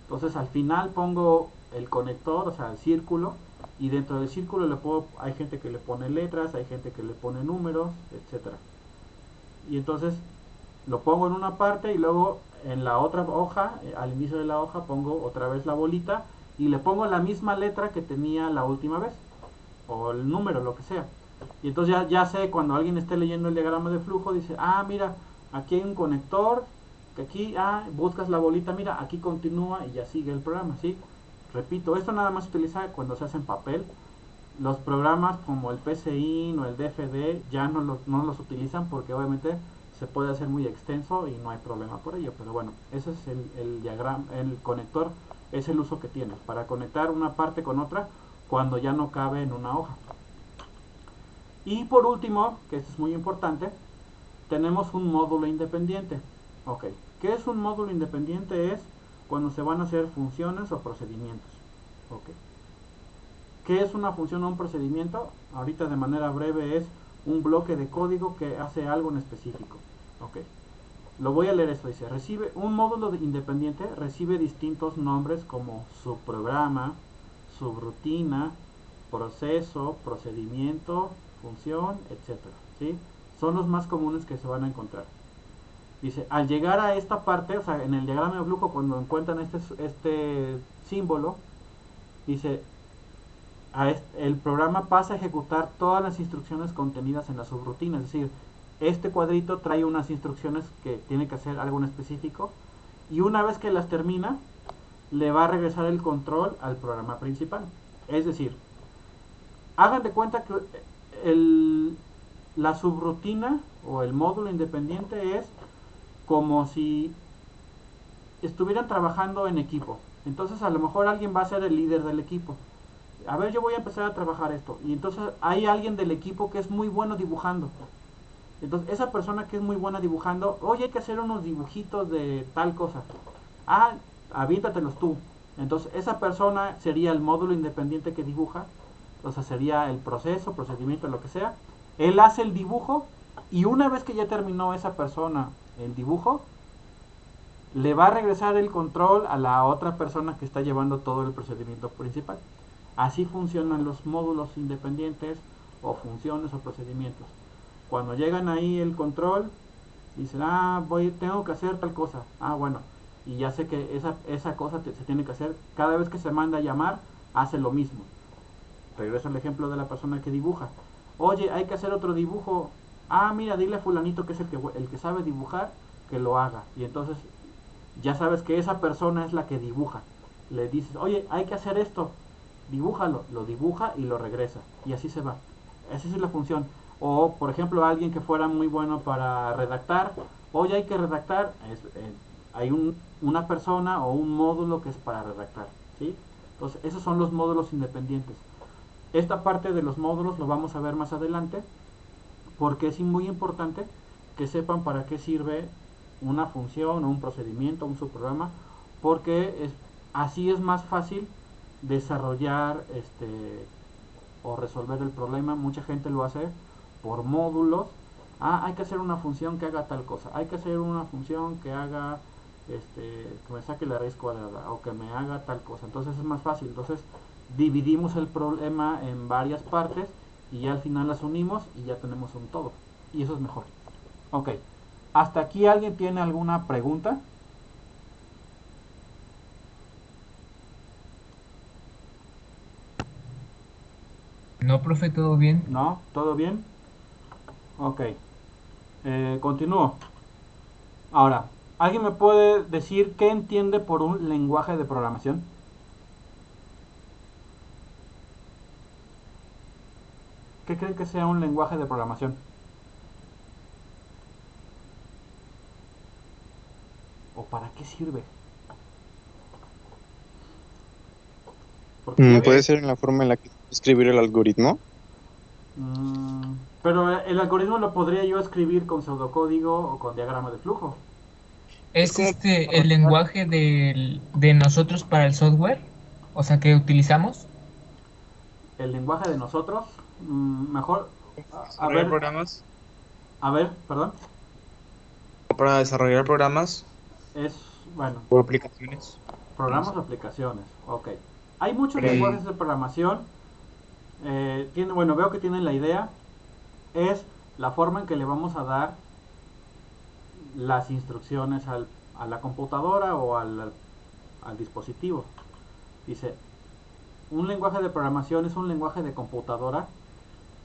entonces al final pongo el conector, o sea, el círculo, y dentro del círculo hay gente que le pone letras, hay gente que le pone números, etcétera. Y entonces lo pongo en una parte y luego en la otra hoja, al inicio de la hoja, pongo otra vez la bolita y le pongo la misma letra que tenía la última vez, o el número, lo que sea. Y entonces ya sé, cuando alguien esté leyendo el diagrama de flujo, dice, mira, aquí hay un conector, que aquí, buscas la bolita, mira, aquí continúa y ya sigue el programa, ¿sí? Repito, esto nada más se utiliza cuando se hace en papel. Los programas como el PCIN o el DFD ya no los utilizan porque obviamente se puede hacer muy extenso y no hay problema por ello. Pero bueno, ese es el diagrama, el conector Es el uso que tiene, para conectar una parte con otra cuando ya no cabe en una hoja. Y por último, que esto es muy importante, tenemos un módulo independiente. Ok, ¿qué es un módulo independiente? Es cuando se van a hacer funciones o procedimientos. Ok, ¿qué es una función o un procedimiento? Ahorita de manera breve es un bloque de código que hace algo en específico. Ok, lo voy a leer esto, dice, recibe un módulo independiente, recibe distintos nombres como subprograma, subrutina, proceso, procedimiento, función, etcétera, ¿sí? Son los más comunes que se van a encontrar. Dice, al llegar a esta parte, o sea, en el diagrama de flujo, cuando encuentran este símbolo, dice, el programa pasa a ejecutar todas las instrucciones contenidas en la subrutina, es decir, este cuadrito trae unas instrucciones que tiene que hacer algo en específico, y una vez que las termina, le va a regresar el control al programa principal. Es decir, hagan de cuenta que la subrutina o el módulo independiente es como si estuvieran trabajando en equipo. Entonces a lo mejor alguien va a ser el líder del equipo. A ver, yo voy a empezar a trabajar esto. Y entonces hay alguien del equipo que es muy bueno dibujando. Entonces esa persona que es muy buena dibujando, oye, hay que hacer unos dibujitos de tal cosa. Ah, aviéntatelos tú. Entonces esa persona sería el módulo independiente que dibuja. O sea, sería el proceso, procedimiento, lo que sea. Él hace el dibujo y una vez que ya terminó esa persona el dibujo, le va a regresar el control a la otra persona que está llevando todo el procedimiento principal. Así funcionan los módulos independientes o funciones o procedimientos. Cuando llegan ahí el control, dicen, tengo que hacer tal cosa. Ah, bueno, y ya sé que esa cosa se tiene que hacer. Cada vez que se manda a llamar, hace lo mismo. Regreso al ejemplo de la persona que dibuja. Oye, hay que hacer otro dibujo. Ah, mira, dile a fulanito que es el que sabe dibujar, que lo haga. Y entonces ya sabes que esa persona es la que dibuja. Le dices, oye, hay que hacer esto. Dibújalo. Lo dibuja y lo regresa. Y así se va. Esa es la función. O, por ejemplo, alguien que fuera muy bueno para redactar. Oye, hay que redactar. Hay una persona o un módulo que es para redactar, ¿sí? Entonces, esos son los módulos independientes. Esta parte de los módulos lo vamos a ver más adelante, porque es muy importante que sepan para qué sirve una función o un procedimiento, un subprograma, porque así es más fácil desarrollar o resolver el problema. Mucha gente lo hace por módulos. Hay que hacer una función que haga tal cosa, hay que hacer una función que haga que me saque la raíz cuadrada o que me haga tal cosa. Entonces es más fácil. Entonces dividimos el problema en varias partes y ya al final las unimos y ya tenemos un todo. Y eso es mejor. Ok. ¿Hasta aquí alguien tiene alguna pregunta? No, profe, todo bien. ¿No? ¿Todo bien? Ok. Continúo. Ahora, ¿alguien me puede decir qué entiende por un lenguaje de programación? ¿Qué creen que sea un lenguaje de programación? ¿O para qué sirve? Porque ¿Puede ser en la forma en la que escribir el algoritmo? Pero el algoritmo lo podría yo escribir con pseudocódigo o con diagrama de flujo. ¿Es como el lenguaje de nosotros para el software? O sea, que utilizamos. El lenguaje de nosotros, mejor, a Desarrollar ver, programas. perdón, Para desarrollar programas es, bueno, o aplicaciones. programas o aplicaciones, ok. Hay muchos Ok. lenguajes de programación, bueno, veo que tienen la idea, es la forma en que le vamos a dar las instrucciones a la computadora o al dispositivo. Dice, un lenguaje de programación es un lenguaje de computadora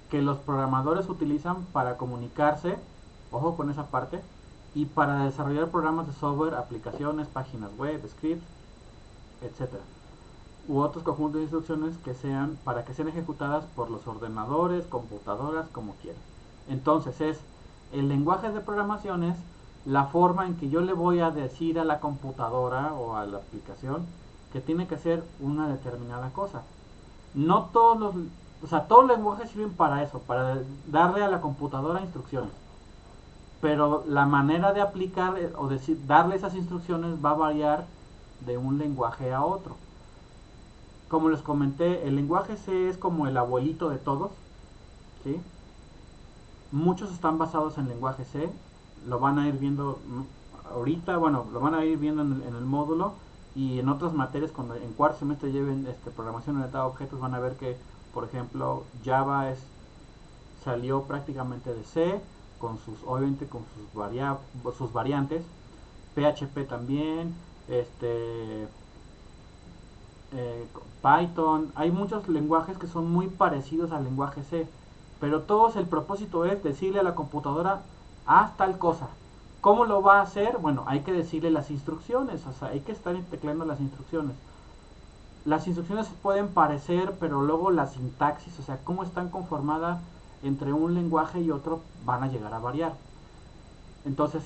que los programadores utilizan para comunicarse, ojo con esa parte, y para desarrollar programas de software, aplicaciones, páginas web, scripts, etcétera, u otros conjuntos de instrucciones que sean para que sean ejecutadas por los ordenadores, computadoras, como quieran. Entonces el lenguaje de programación es la forma en que yo le voy a decir a la computadora o a la aplicación que tiene que hacer una determinada cosa. No todos los, o sea, todos los lenguajes sirven para eso, para darle a la computadora instrucciones. Pero la manera de aplicar o decir, darle esas instrucciones va a variar de un lenguaje a otro. Como les comenté, el lenguaje C es como el abuelito de todos, ¿sí? Muchos están basados en lenguaje C, lo van a ir viendo ahorita, bueno, lo van a ir viendo en el módulo, y en otras materias, cuando en cuarto semestre lleven programación orientada a objetos, van a ver que, por ejemplo, Java salió prácticamente de C, obviamente con sus variantes, PHP también, Python. Hay muchos lenguajes que son muy parecidos al lenguaje C, pero todos el propósito es decirle a la computadora, haz tal cosa. ¿Cómo lo va a hacer? Bueno, hay que decirle las instrucciones, o sea, hay que estar tecleando las instrucciones. Las instrucciones pueden parecer, pero luego la sintaxis, o sea, cómo están conformadas entre un lenguaje y otro, van a llegar a variar. Entonces,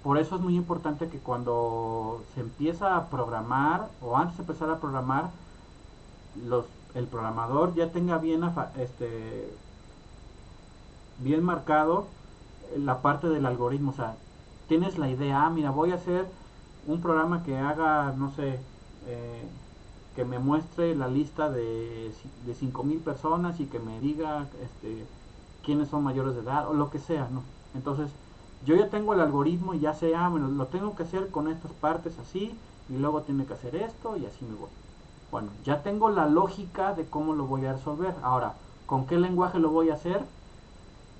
por eso es muy importante que cuando se empieza a programar, o antes de empezar a programar, el programador ya tenga bien marcado la parte del algoritmo. O sea, tienes la idea, mira, voy a hacer un programa que haga, no sé, que me muestre la lista de 5,000 personas y que me diga quiénes son mayores de edad, o lo que sea, ¿no? Entonces, yo ya tengo el algoritmo y ya sé, bueno, lo tengo que hacer con estas partes así, y luego tiene que hacer esto, y así me voy. Bueno, ya tengo la lógica de cómo lo voy a resolver. Ahora, ¿con qué lenguaje lo voy a hacer?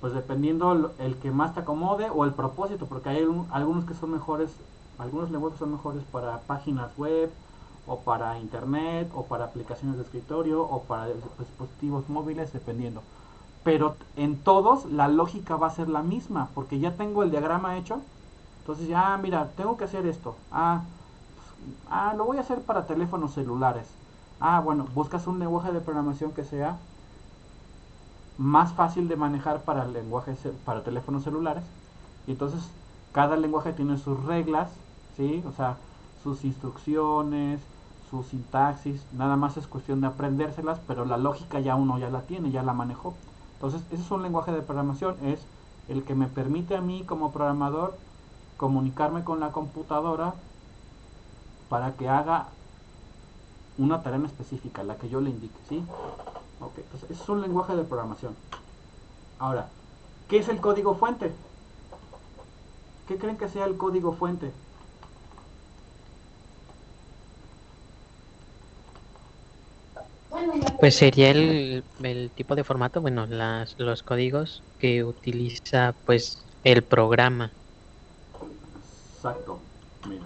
Pues dependiendo el que más te acomode o el propósito, porque hay algunos que son mejores, algunos lenguajes son mejores para páginas web, o para internet, o para aplicaciones de escritorio, o para dispositivos móviles, dependiendo. Pero en todos la lógica va a ser la misma, porque ya tengo el diagrama hecho. Entonces ya, mira, tengo que hacer esto. Lo voy a hacer para teléfonos celulares. Bueno, buscas un lenguaje de programación que sea más fácil de manejar para para teléfonos celulares. Y entonces cada lenguaje tiene sus reglas, ¿sí? O sea, sus instrucciones, su sintaxis. Nada más es cuestión de aprendérselas, pero la lógica ya uno ya la tiene, ya la manejó. Entonces, ese es un lenguaje de programación, es el que me permite a mí como programador comunicarme con la computadora para que haga una tarea en específica, la que yo le indique, ¿sí? Ok, entonces ese es un lenguaje de programación. Ahora, ¿qué es el código fuente? ¿Qué creen que sea el código fuente? Pues sería el tipo de formato, bueno, los códigos que utiliza pues el programa. Exacto, mira.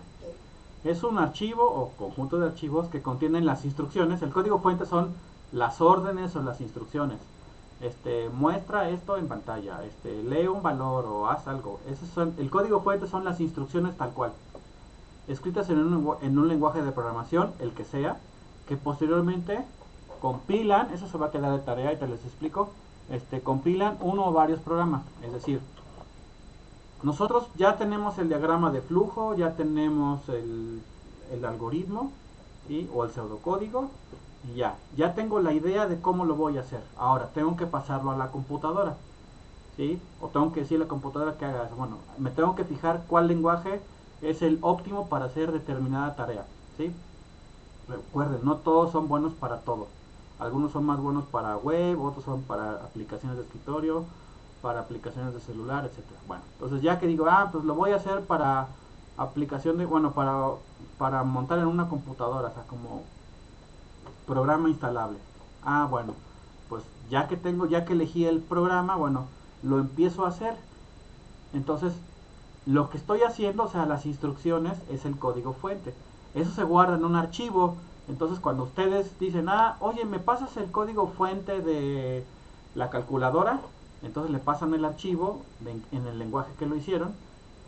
Es un archivo o conjunto de archivos que contienen las instrucciones. El código fuente son las órdenes o las instrucciones. Muestra esto en pantalla, lee un valor o haz algo. El código fuente son las instrucciones tal cual, escritas en un lenguaje de programación, el que sea, que posteriormente compilan, eso se va a quedar de tarea y te les explico, compilan uno o varios programas. Es decir, nosotros ya tenemos el diagrama de flujo, ya tenemos el algoritmo, ¿sí? O el pseudocódigo, y ya tengo la idea de cómo lo voy a hacer. Ahora tengo que pasarlo a la computadora, ¿sí? O tengo que decirle a la computadora que haga eso. Bueno, me tengo que fijar cuál lenguaje es el óptimo para hacer determinada tarea, ¿sí? Recuerden, no todos son buenos para todo. Algunos son más buenos para web, otros son para aplicaciones de escritorio, para aplicaciones de celular, etcétera. Bueno, entonces ya que digo, pues lo voy a hacer para aplicación de, bueno, para montar en una computadora, o sea, como programa instalable. Bueno, pues ya que elegí el programa, bueno, lo empiezo a hacer. Entonces, lo que estoy haciendo, o sea, las instrucciones, es el código fuente. Eso se guarda en un archivo. Entonces, cuando ustedes dicen, oye, ¿me pasas el código fuente de la calculadora? Entonces le pasan el archivo en el lenguaje que lo hicieron,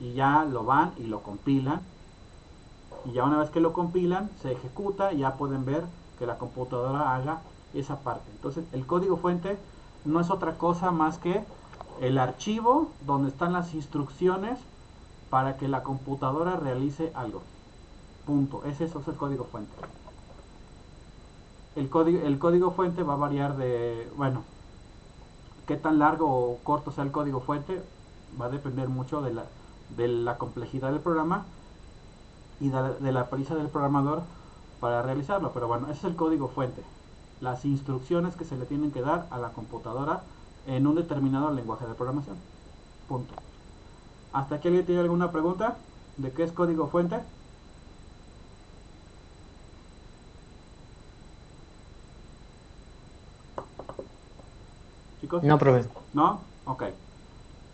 y ya lo van y lo compilan. Y ya una vez que lo compilan, se ejecuta y ya pueden ver que la computadora haga esa parte. Entonces, el código fuente no es otra cosa más que el archivo donde están las instrucciones para que la computadora realice algo. punto. Eso es el código fuente. El código fuente va a variar de, bueno, qué tan largo o corto sea el código fuente, va a depender mucho de la complejidad del programa y de la prisa del programador para realizarlo. Pero bueno, ese es el código fuente, las instrucciones que se le tienen que dar a la computadora en un determinado lenguaje de programación. Punto. ¿Hasta aquí alguien tiene alguna pregunta de qué es código fuente? Chicos, No, profe. ¿no? Ok.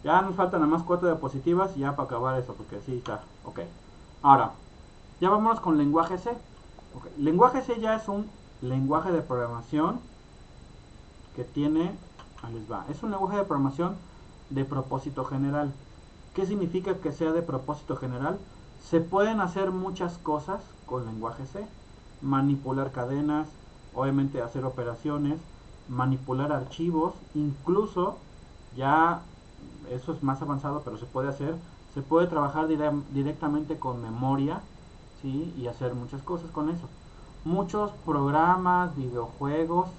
Ya nos faltan nada más 4 diapositivas y ya para acabar eso, porque sí está. Ok. Ahora, ya vámonos con lenguaje C. Okay. Lenguaje C ya es un lenguaje de programación que tiene, ahí les va, es un lenguaje de programación de propósito general. ¿Qué significa que sea de propósito general? Se pueden hacer muchas cosas con lenguaje C. Manipular cadenas, obviamente hacer operaciones, manipular archivos, incluso ya eso es más avanzado, pero se puede hacer. Se puede trabajar directamente con memoria, ¿sí? Y hacer muchas cosas con eso. Muchos programas, videojuegos,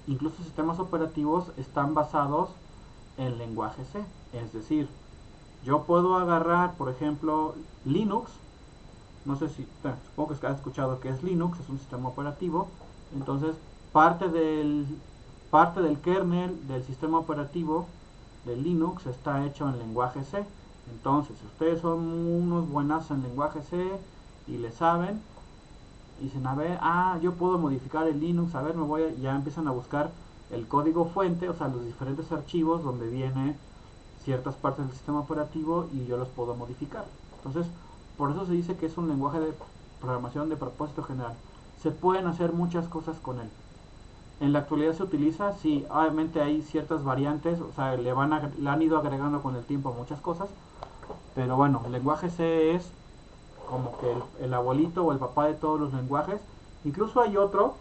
incluso sistemas operativos están basados en lenguaje C. Es decir, yo puedo agarrar, por ejemplo, Linux. No sé si, supongo que has escuchado que es Linux, es un sistema operativo. Entonces, parte del kernel del sistema operativo de Linux está hecho en lenguaje C. Entonces, si ustedes son unos buenas en lenguaje C y le saben, dicen, a ver, yo puedo modificar el Linux, a ver, ya empiezan a buscar el código fuente, o sea, los diferentes archivos donde viene ciertas partes del sistema operativo y yo los puedo modificar. Entonces, por eso se dice que es un lenguaje de programación de propósito general. Se pueden hacer muchas cosas con él. En la actualidad se utiliza, sí, obviamente hay ciertas variantes, o sea, le han ido agregando con el tiempo muchas cosas, pero bueno, el lenguaje C es como que el abuelito o el papá de todos los lenguajes. Incluso hay otro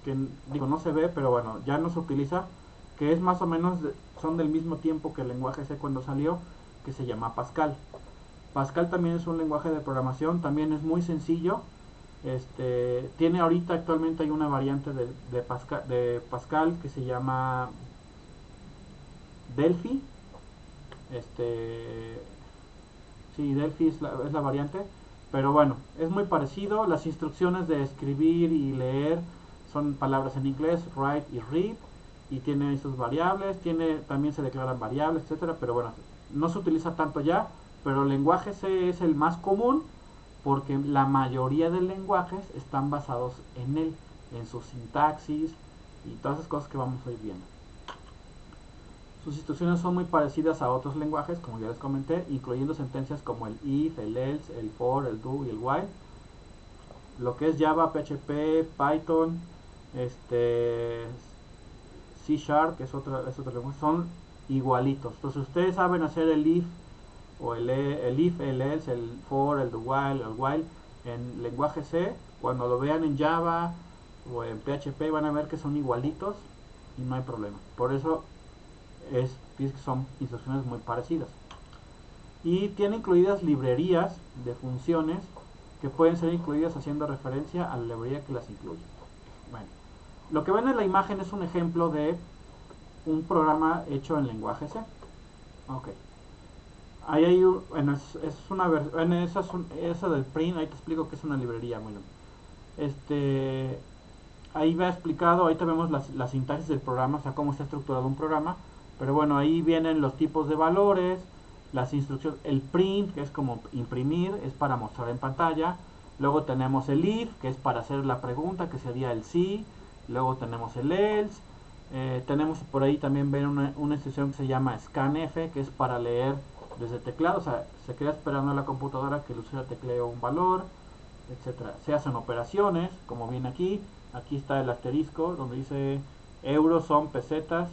que digo no se ve, pero bueno, ya no se utiliza, que es más o menos son del mismo tiempo que el lenguaje C cuando salió, que se llama Pascal. Pascal también es un lenguaje de programación, también es muy sencillo. Tiene ahorita actualmente hay una variante de Pascal que se llama Delphi. Sí, Delphi es la variante. Pero bueno, es muy parecido. Las instrucciones de escribir y leer son palabras en inglés, write y read. Y tiene sus variables, también se declaran variables, etcétera. Pero bueno, no se utiliza tanto ya. Pero el lenguaje C es el más común porque la mayoría de lenguajes están basados en él, en su sintaxis y todas esas cosas que vamos a ir viendo. Sus instrucciones son muy parecidas a otros lenguajes, como ya les comenté, incluyendo sentencias como el if, el else, el for, el do y el while. Lo que es Java, PHP, Python, C Sharp, que es otro lenguaje, son igualitos. Entonces, ustedes saben hacer el if, o el if, el else, el for, el do while, el while en lenguaje C. Cuando lo vean en Java o en PHP van a ver que son igualitos y no hay problema. Por eso son instrucciones muy parecidas. Y tiene incluidas librerías de funciones que pueden ser incluidas haciendo referencia a la librería que las incluye. Bueno, lo que ven en la imagen es un ejemplo de un programa hecho en lenguaje C. Ok. Ahí hay esa del print, ahí te explico que es una librería. Bueno, ahí va explicado, ahorita vemos la sintaxis del programa, o sea, cómo está estructurado un programa. Pero bueno, ahí vienen los tipos de valores, las instrucciones, el print, que es como imprimir, es para mostrar en pantalla. Luego tenemos el if, que es para hacer la pregunta, que sería el sí. Luego tenemos el else. Tenemos por ahí también ven una instrucción que se llama scanf, que es para leer desde teclado, o sea, se queda esperando a la computadora que el usuario teclee un valor, etcétera. Se hacen operaciones, como viene aquí. Aquí está el asterisco, donde dice euros son pesetas.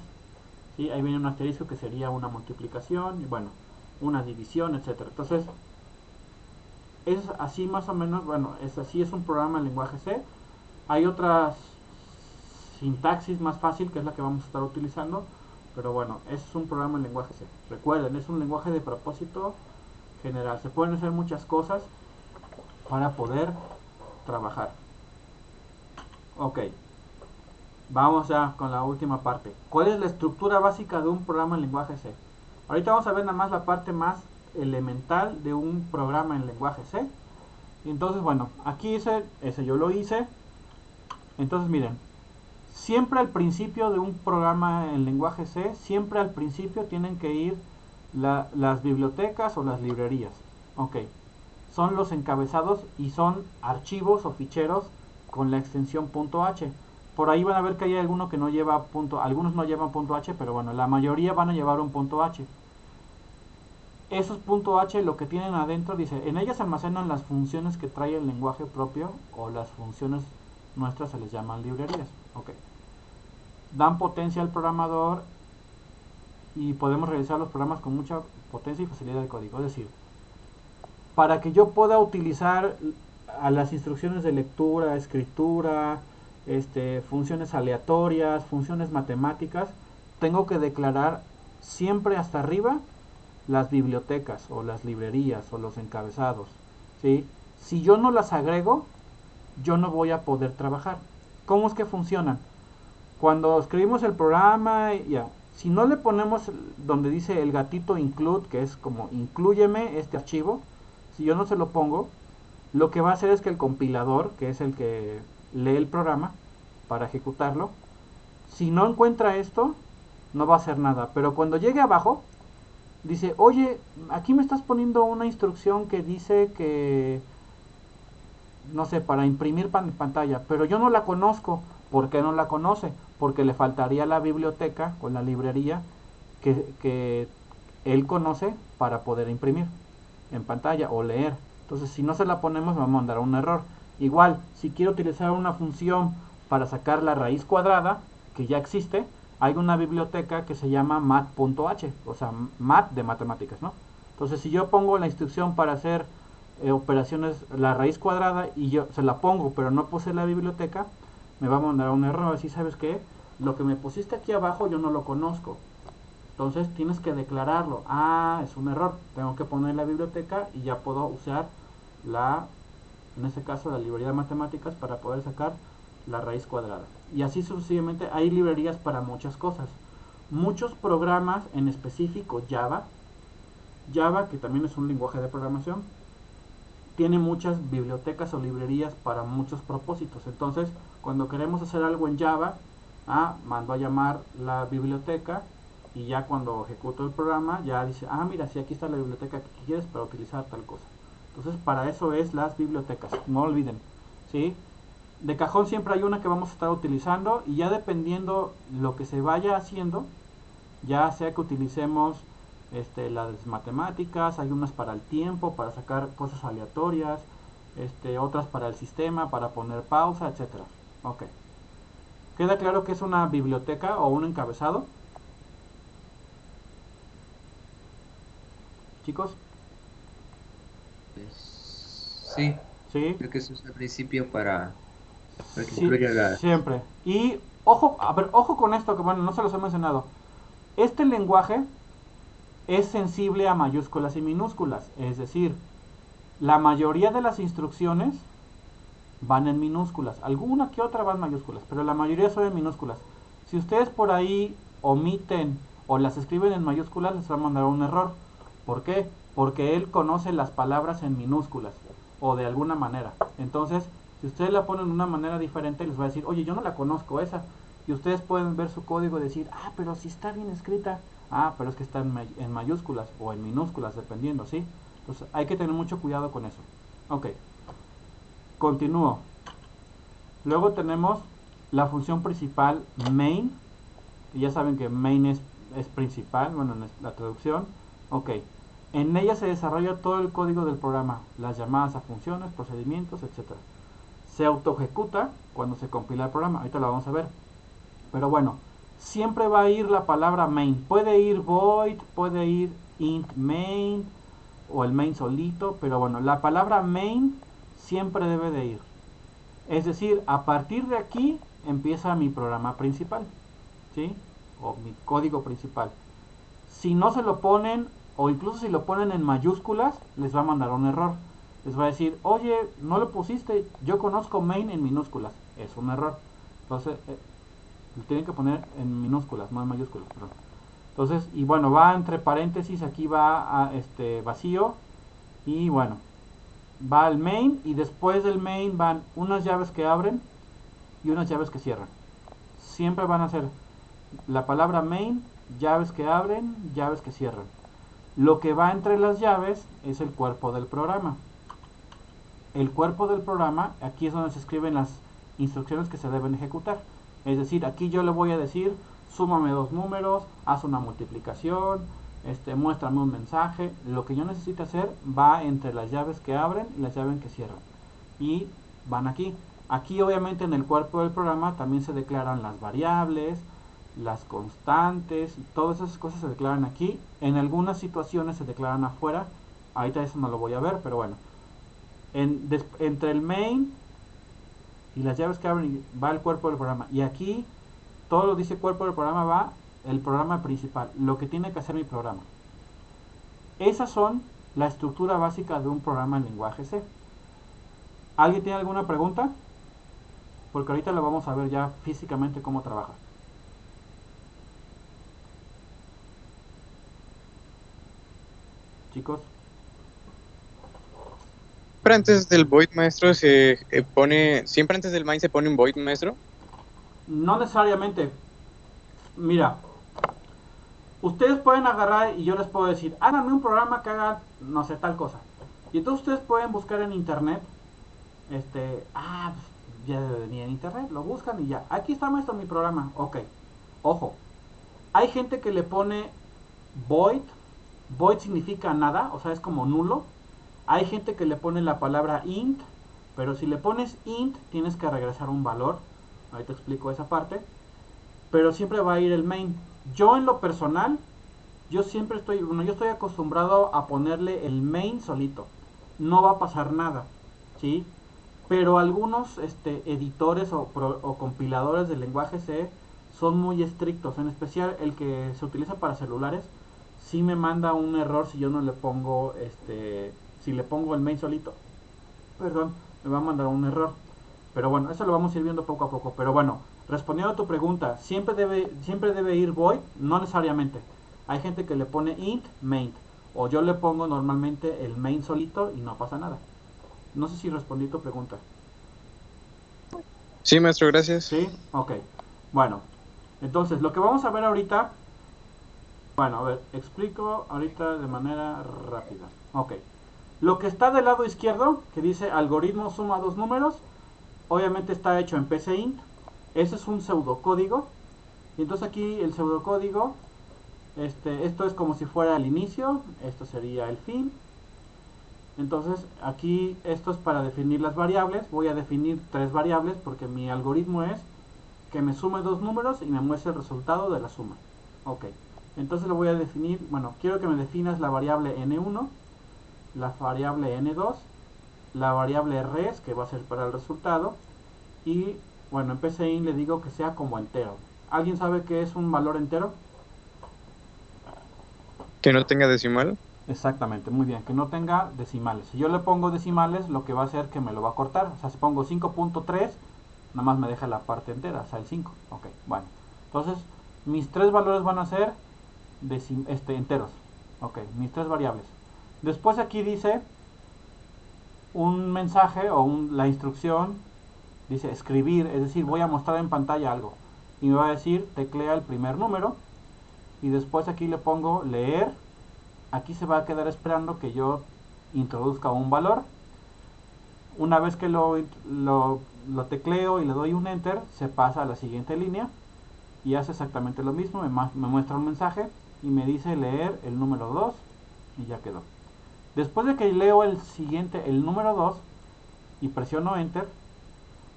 ¿Sí? Ahí viene un asterisco que sería una multiplicación, y bueno, una división, etcétera. Entonces, es así más o menos, bueno, es un programa en lenguaje C. Hay otras sintaxis más fácil, que es la que vamos a estar utilizando, pero bueno, es un programa en lenguaje C. Recuerden, es un lenguaje de propósito general. Se pueden hacer muchas cosas. para poder trabajar. Ok, vamos ya con la última parte. ¿Cuál es la estructura básica de un programa en lenguaje C? Ahorita vamos a ver nada más la parte más elemental de un programa en lenguaje C. Entonces, bueno, aquí ese yo lo hice. Entonces, miren, siempre al principio de un programa en lenguaje C, siempre al principio tienen que ir las bibliotecas o las librerías. Ok, son los encabezados y son archivos o ficheros con la extensión .h. Por ahí van a ver que hay alguno que no lleva algunos no llevan .h, pero bueno, la mayoría van a llevar un .h. Esos .h lo que tienen adentro, dice, en ellas se almacenan las funciones que trae el lenguaje propio, o las funciones nuestras se les llaman librerías. Ok, dan potencia al programador y podemos realizar los programas con mucha potencia y facilidad de código. Es decir, para que yo pueda utilizar a las instrucciones de lectura, escritura, funciones aleatorias, funciones matemáticas, tengo que declarar siempre hasta arriba las bibliotecas o las librerías o los encabezados, ¿sí? Si yo no las agrego, yo no voy a poder trabajar. ¿Cómo es que funcionan? Cuando escribimos el programa, si no le ponemos donde dice el gatito include, que es como inclúyeme este archivo, si yo no se lo pongo, lo que va a hacer es que el compilador, que es el que lee el programa para ejecutarlo, si no encuentra esto, no va a hacer nada. Pero cuando llegue abajo, dice, oye, aquí me estás poniendo una instrucción que dice que, no sé, para imprimir pantalla, pero yo no la conozco. ¿Por qué no la conoce? Porque le faltaría la biblioteca o la librería que él conoce para poder imprimir en pantalla o leer. Entonces, si no se la ponemos, va a mandar un error. Igual, si quiero utilizar una función para sacar la raíz cuadrada, que ya existe, hay una biblioteca que se llama mat.h, o sea, mat de matemáticas, ¿no? Entonces, si yo pongo la instrucción para hacer operaciones, la raíz cuadrada, y yo se la pongo, pero no puse la biblioteca, me va a mandar un error. Así, ¿sabes qué? Lo que me pusiste aquí abajo yo no lo conozco. Entonces tienes que declararlo. Ah, es un error. Tengo que poner la biblioteca y ya puedo usar en este caso, la librería de matemáticas para poder sacar la raíz cuadrada. Y así sucesivamente. Hay librerías para muchas cosas. Muchos programas, en específico Java, que también es un lenguaje de programación, tiene muchas bibliotecas o librerías para muchos propósitos. Entonces, cuando queremos hacer algo en Java, mando a llamar la biblioteca, y ya cuando ejecuto el programa, ya dice, mira, si aquí está la biblioteca que quieres para utilizar tal cosa. Entonces, para eso es las bibliotecas, no olviden, ¿sí? De cajón siempre hay una que vamos a estar utilizando, y ya dependiendo lo que se vaya haciendo, ya sea que utilicemos las matemáticas, hay unas para el tiempo, para sacar cosas aleatorias, otras para el sistema, para poner pausa, etcétera. Ok. ¿Queda claro que es una biblioteca o un encabezado? Chicos, Sí, ¿sí? creo que eso es al principio para que Sí, incluya las... siempre. Y ojo, a ver, ojo con esto, que bueno, no se los he mencionado. Este lenguaje es sensible a mayúsculas y minúsculas, es decir, la mayoría de las instrucciones van en minúsculas, alguna que otra van en mayúsculas, pero la mayoría son en minúsculas. Si ustedes por ahí omiten o las escriben en mayúsculas, les va a mandar un error. ¿Por qué? Porque él conoce las palabras en minúsculas o de alguna manera. Entonces, si ustedes la ponen de una manera diferente, les va a decir, oye, yo no la conozco esa. Y ustedes pueden ver su código y decir, pero si está bien escrita. Pero es que está en mayúsculas o en minúsculas, dependiendo, ¿sí? Entonces, hay que tener mucho cuidado con eso. Ok. Continúo. Luego tenemos la función principal main. Y ya saben que main es principal, bueno, en la traducción. Ok. En ella se desarrolla todo el código del programa, las llamadas a funciones, procedimientos, etc. Se autoejecuta cuando se compila el programa. Ahorita lo vamos a ver. Pero bueno, siempre va a ir la palabra main. Puede ir void, puede ir int main o el main solito, pero bueno, la palabra main siempre debe de ir. Es decir, a partir de aquí empieza mi programa principal, ¿sí? O mi código principal. Si no se lo ponen, o incluso si lo ponen en mayúsculas, les va a mandar un error. les va a decir, oye, no lo pusiste, yo conozco main en minúsculas. Es un error. Entonces, lo tienen que poner en minúsculas, no en mayúsculas, perdón. Entonces, y bueno, va entre paréntesis, aquí va a vacío, y bueno, va al main, y después del main van unas llaves que abren y unas llaves que cierran. Siempre van a ser la palabra main, llaves que abren, llaves que cierran. Lo que va entre las llaves es el cuerpo del programa. El cuerpo del programa, aquí es donde se escriben las instrucciones que se deben ejecutar. Es decir, aquí yo le voy a decir, súmame dos números, haz una multiplicación, muéstrame un mensaje. Lo que yo necesito hacer va entre las llaves que abren y las llaves que cierran. Y van aquí. Aquí obviamente en el cuerpo del programa también se declaran las variables, las constantes, y todas esas cosas se declaran aquí. En algunas situaciones se declaran afuera. Ahorita eso no lo voy a ver, pero bueno. Entre el main y las llaves que abren va el cuerpo del programa. Y aquí todo lo dice cuerpo del programa, va el programa principal, lo que tiene que hacer mi programa. Esas son la estructura básica de un programa en lenguaje C. ¿Alguien tiene alguna pregunta? Porque ahorita lo vamos a ver ya físicamente cómo trabaja. Chicos. Siempre antes del void, maestro, se pone... Siempre antes del main se pone un void, maestro. No necesariamente. Mira, ustedes pueden agarrar y yo les puedo decir, háganme un programa que haga, no sé, tal cosa. Y entonces ustedes pueden buscar en internet, ya debe venir en internet, lo buscan y ya. Aquí está, maestro, mi programa. Ok, ojo, hay gente que le pone void. Void significa nada, o sea, es como nulo. Hay gente que le pone la palabra int, pero si le pones int tienes que regresar un valor. Ahí te explico esa parte. Pero siempre va a ir el main. Yo en lo personal, yo estoy acostumbrado a ponerle el main solito. No va a pasar nada, ¿sí? Pero algunos editores o compiladores del lenguaje C son muy estrictos. En especial el que se utiliza para celulares, sí me manda un error si yo no le pongo, si le pongo el main solito. Perdón, me va a mandar un error. Pero bueno, eso lo vamos a ir viendo poco a poco. Pero bueno, respondiendo a tu pregunta, ¿siempre debe ir void? No necesariamente. Hay gente que le pone int, main. O yo le pongo normalmente el main solito y no pasa nada. No sé si respondí tu pregunta. Sí, maestro, gracias. ¿Sí? Ok. Bueno, entonces lo que vamos a ver ahorita... Bueno, a ver, explico ahorita de manera rápida. Ok. Lo que está del lado izquierdo, que dice algoritmo suma dos números, obviamente está hecho en PCInt. Ese es un pseudocódigo. Y entonces aquí el pseudocódigo, esto es como si fuera el inicio, esto sería el fin. Entonces aquí esto es para definir las variables. Voy a definir tres variables porque mi algoritmo es que me sume dos números y me muestre el resultado de la suma. Ok. Entonces lo voy a definir, bueno, quiero que me definas la variable n1, la variable n2, la variable res, que va a ser para el resultado, y bueno, en PCInt le digo que sea como entero. ¿Alguien sabe qué es un valor entero? Que no tenga decimal. Exactamente, muy bien, que no tenga decimales. Si yo le pongo decimales, lo que va a hacer que me lo va a cortar. O sea, si pongo 5.3, nada más me deja la parte entera, o sea, el 5. Ok, bueno. Entonces, mis tres valores van a ser enteros. Ok, mis tres variables. Después aquí dice un mensaje o la instrucción, dice escribir, es decir, voy a mostrar en pantalla algo. Y me va a decir, teclea el primer número. Y después aquí le pongo leer. Aquí se va a quedar esperando que yo introduzca un valor. Una vez que lo tecleo y le doy un enter, se pasa a la siguiente línea y hace exactamente lo mismo. Me muestra un mensaje y me dice leer el número 2 y ya quedó. Después de que leo el número 2 y presiono enter,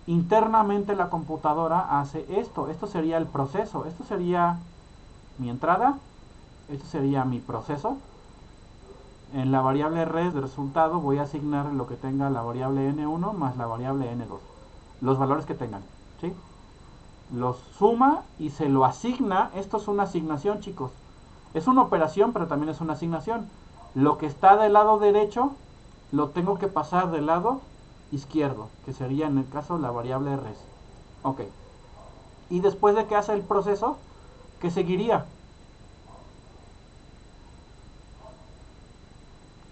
internamente la computadora hace esto. Esto sería el proceso. Esto sería mi entrada. Esto sería mi proceso. En la variable res de resultado voy a asignar lo que tenga la variable n1 más la variable n2. Los valores que tengan, ¿sí? Los suma y se lo asigna. Esto es una asignación, chicos. Es una operación, pero también es una asignación. Lo que está del lado derecho lo tengo que pasar del lado izquierdo, que sería en el caso la variable res. Ok. Y después de que hace el proceso, ¿qué seguiría?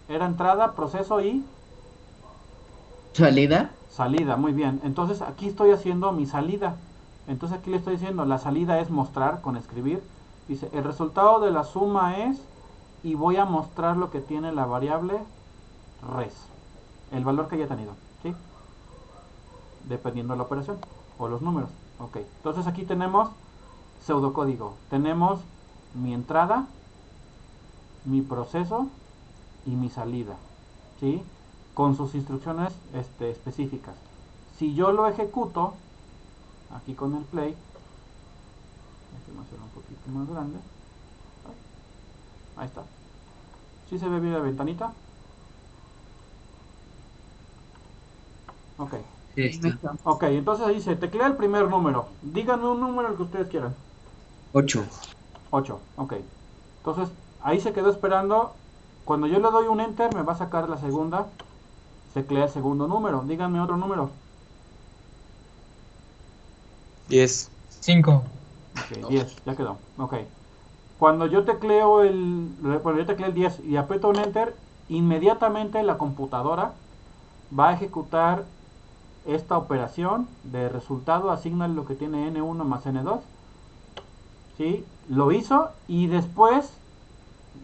Era entrada, proceso y ¿Salida? salida. Muy bien. Entonces aquí estoy haciendo mi salida. Entonces aquí le estoy diciendo, la salida es mostrar con escribir. Dice, el resultado de la suma es, y voy a mostrar lo que tiene la variable res. El valor que haya tenido, ¿sí? Dependiendo de la operación o los números. Ok. Entonces aquí tenemos pseudocódigo. Tenemos mi entrada, mi proceso y mi salida, ¿sí? Con sus instrucciones específicas. Si yo lo ejecuto, aquí con el play, déjenme hacer un poquito más grande. Ahí está. ¿Sí se ve bien la ventanita? Ok. Sí, está. Ok, entonces dice, teclea el primer número. Díganme un número el que ustedes quieran. 8. 8, ok. Entonces, ahí se quedó esperando. Cuando yo le doy un enter, me va a sacar la segunda. Se teclea el segundo número. Díganme otro número. 10. 5. Ok, 10, ya quedó. Ok. Cuando yo tecleo yo tecleé el 10 y aprieto un enter, inmediatamente la computadora va a ejecutar esta operación de resultado, asigna lo que tiene N1 más N2. ¿Sí? Lo hizo y después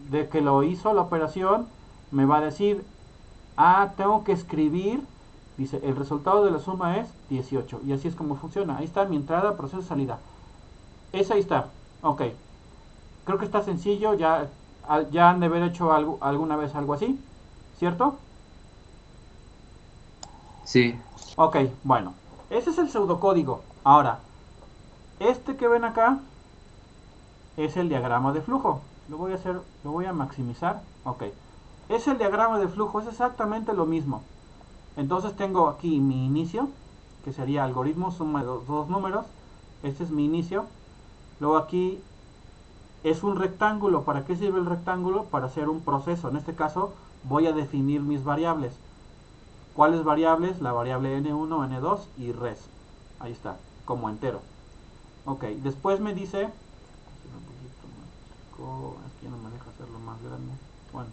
de que lo hizo la operación, me va a decir, tengo que escribir, dice, el resultado de la suma es 18. Y así es como funciona. Ahí está mi entrada, proceso, salida. Esa ahí está. Ok. Creo que está sencillo, ya han de haber hecho alguna vez algo así, ¿cierto? Sí. Ok, bueno, ese es el pseudocódigo. Ahora, este que ven acá es el diagrama de flujo. Lo voy a maximizar. Ok, es el diagrama de flujo, es exactamente lo mismo. Entonces tengo aquí mi inicio, que sería algoritmo suma de dos números. Este es mi inicio. Luego aquí es un rectángulo. ¿Para qué sirve el rectángulo? Para hacer un proceso. En este caso voy a definir mis variables. ¿Cuáles variables? La variable n1, n2 y res. Ahí está, como entero. Ok, después me dice, es que no me deja hacerlo más grande. Bueno,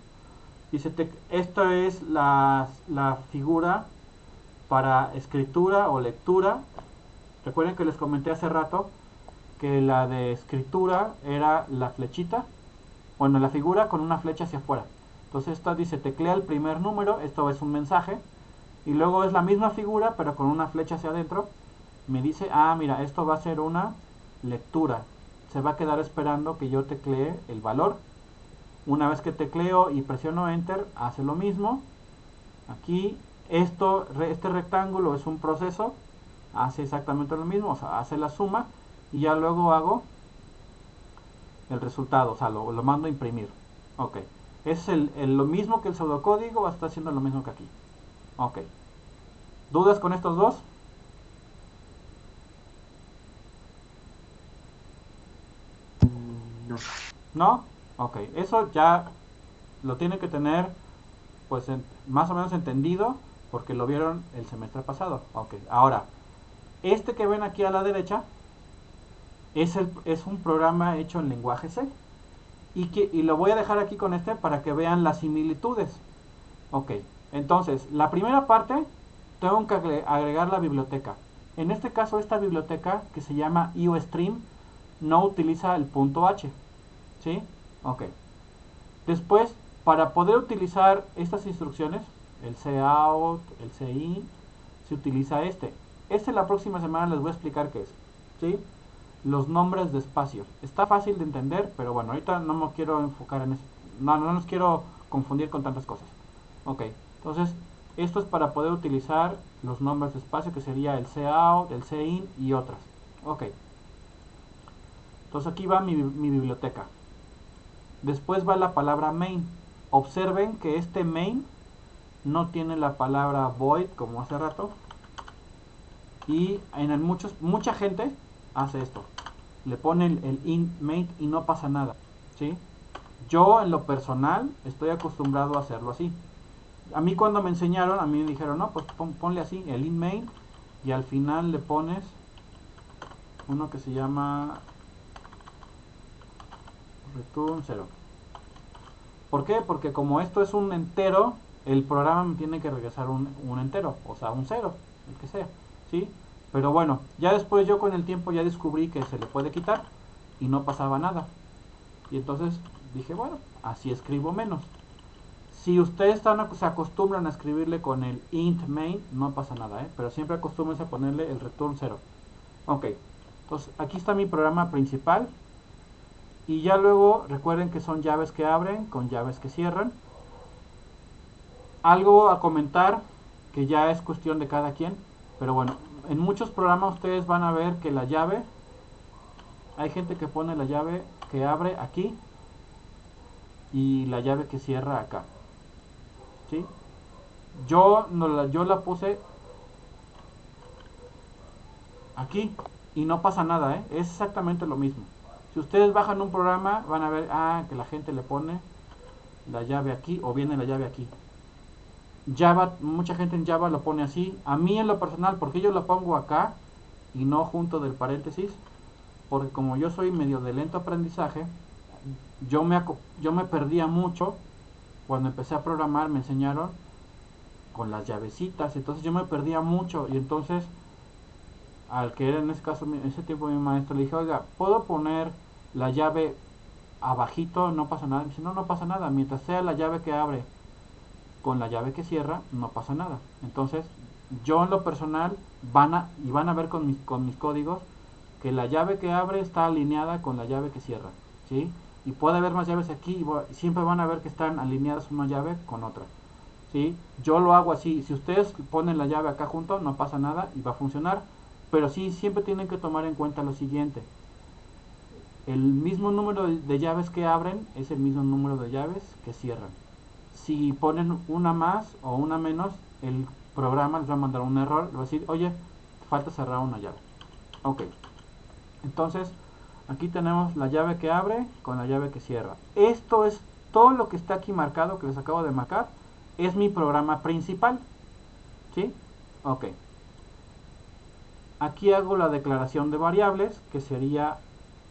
dice, esta es la figura para escritura o lectura. Recuerden que les comenté hace rato que la de escritura era la flechita, bueno, la figura con una flecha hacia afuera. Entonces esta dice, teclea el primer número, esto es un mensaje, y luego es la misma figura pero con una flecha hacia adentro. Me dice, mira, esto va a ser una lectura. Se va a quedar esperando que yo teclee el valor. Una vez que tecleo y presiono enter, hace lo mismo. Aquí, este rectángulo es un proceso, hace exactamente lo mismo, o sea, hace la suma y ya luego hago el resultado, o sea, lo mando a imprimir. Ok, es lo mismo que el pseudocódigo, está haciendo lo mismo que aquí. Ok, ¿dudas con estos dos? No. ¿No? Ok, eso ya lo tiene que tener pues más o menos entendido porque lo vieron el semestre pasado. Ok, ahora, este que ven aquí a la derecha es un programa hecho en lenguaje C. Y lo voy a dejar aquí con este para que vean las similitudes. Ok, entonces, la primera parte tengo que agregar la biblioteca. En este caso, esta biblioteca que se llama IOStream no utiliza el punto H. ¿Sí? Ok. Después, para poder utilizar estas instrucciones, el cout, el cin, se utiliza este. La próxima semana les voy a explicar qué es. ¿Sí? Los nombres de espacios. Está fácil de entender, pero bueno, ahorita no me quiero enfocar en eso. No los quiero confundir con tantas cosas. Ok, entonces, esto es para poder utilizar los nombres de espacio, que sería el cout, el cin y otras. Ok. Entonces aquí va mi biblioteca. Después va la palabra main. Observen que este main no tiene la palabra void como hace rato. Y mucha gente hace esto. Le pone el int main y no pasa nada. ¿Sí? Yo en lo personal estoy acostumbrado a hacerlo así. A mí cuando me enseñaron, a mí me dijeron, no, pues ponle así, el int main, y al final le pones uno que se llama return 0. ¿Por qué? Porque como esto es un entero, el programa me tiene que regresar un entero, o sea, un 0, el que sea, ¿sí? Pero bueno, ya después yo con el tiempo ya descubrí que se le puede quitar y no pasaba nada. Y entonces dije, bueno, así escribo menos. Si ustedes se acostumbran a escribirle con el int main, no pasa nada, pero siempre acostúmbrense a ponerle el return 0. Ok, entonces aquí está mi programa principal. Y ya luego recuerden que son llaves que abren con llaves que cierran. Algo a comentar que ya es cuestión de cada quien. Pero bueno, en muchos programas ustedes van a ver que la llave, hay gente que pone la llave que abre aquí y la llave que cierra acá. ¿Sí? Yo la puse aquí y no pasa nada, es exactamente lo mismo. Si ustedes bajan un programa van a ver que la gente le pone la llave aquí o viene la llave aquí. Java, mucha gente en Java lo pone así. A mí en lo personal, porque yo lo pongo acá y no junto del paréntesis, porque como yo soy medio de lento aprendizaje, yo me perdía mucho. Cuando empecé a programar me enseñaron con las llavecitas, entonces yo me perdía mucho. Y entonces al que era en ese caso, en ese tiempo mi maestro, le dije, oiga, ¿puedo poner la llave abajito? No pasa nada. Me dice, no pasa nada, mientras sea la llave que abre con la llave que cierra, no pasa nada. Entonces yo en lo personal van a ver con mis códigos que la llave que abre está alineada con la llave que cierra, ¿sí? Y puede haber más llaves aquí y siempre van a ver que están alineadas una llave con otra, ¿sí? Yo lo hago así. Si ustedes ponen la llave acá junto, no pasa nada y va a funcionar. Pero sí, siempre tienen que tomar en cuenta lo siguiente. El mismo número de llaves que abren es el mismo número de llaves que cierran. Si ponen una más o una menos, el programa les va a mandar un error. Le va a decir, oye, falta cerrar una llave. Ok. Entonces, aquí tenemos la llave que abre con la llave que cierra. Esto es todo lo que está aquí marcado, que les acabo de marcar. Es mi programa principal. ¿Sí? Ok. Aquí hago la declaración de variables, que sería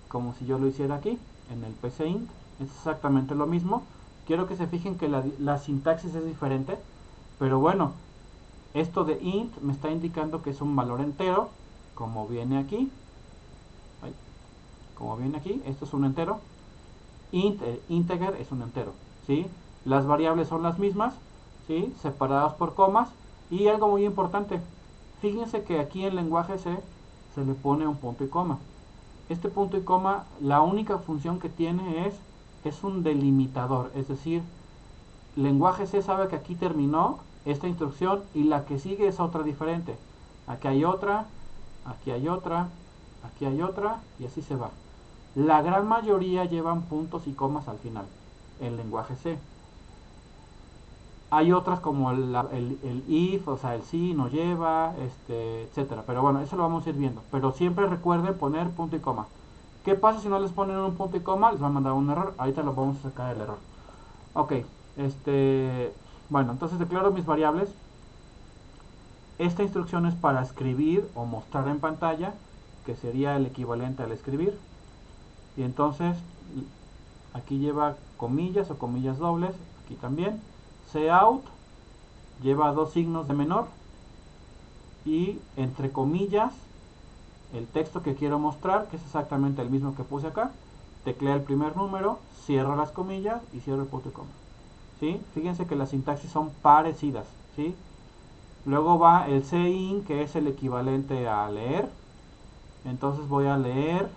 como si yo lo hiciera aquí, en el PCInt. Es exactamente lo mismo. Quiero que se fijen que la sintaxis es diferente, pero bueno, esto de int me está indicando que es un valor entero, como viene aquí. Como viene aquí, esto es un entero. Integer es un entero, ¿sí? Las variables son las mismas, ¿sí? Separadas por comas. Y algo muy importante, fíjense que aquí en lenguaje C se le pone un punto y coma. Este punto y coma, la única función que tiene es un delimitador, es decir, lenguaje C sabe que aquí terminó esta instrucción y la que sigue es otra diferente. Aquí hay otra, aquí hay otra, aquí hay otra y así se va. La gran mayoría llevan puntos y comas al final, en lenguaje C. Hay otras como el if, o sea, el si no lleva, etcétera. Pero bueno, eso lo vamos a ir viendo. Pero siempre recuerden poner punto y coma. ¿Qué pasa si no les ponen un punto y coma? Les va a mandar un error. Ahorita lo vamos a sacar el error. Ok, bueno, entonces declaro mis variables. Esta instrucción es para escribir o mostrar en pantalla, que sería el equivalente al escribir. Y entonces aquí lleva comillas o comillas dobles, aquí también. Cout lleva dos signos de menor y entre comillas el texto que quiero mostrar, que es exactamente el mismo que puse acá. Teclea el primer número, cierro las comillas y cierro el punto y coma, ¿sí? Fíjense que las sintaxis son parecidas, ¿sí? Luego va el cin, que es el equivalente a leer. Entonces voy a leer.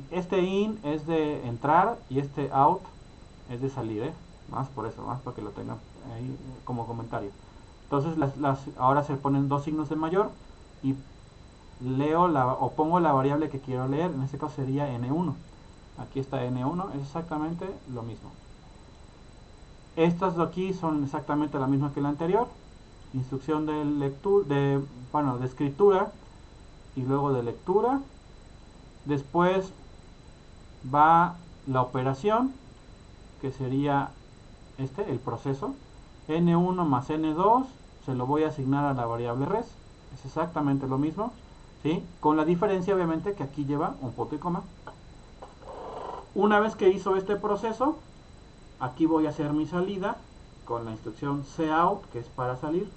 Este in es de entrar y este out es de salir, más por eso, más para que lo tengan ahí como comentario. Entonces ahora se ponen dos signos de mayor y leo o pongo la variable que quiero leer. En este caso sería n1. Aquí está n1, es exactamente lo mismo. Estas de aquí son exactamente la misma que la anterior. Instrucción de lectura, de escritura y luego de lectura. Después va la operación, que sería el proceso. n1 más n2 se lo voy a asignar a la variable res. Es exactamente lo mismo, ¿sí? Con la diferencia obviamente que aquí lleva un punto y coma. Una vez que hizo este proceso, aquí voy a hacer mi salida con la instrucción cout, que es para salir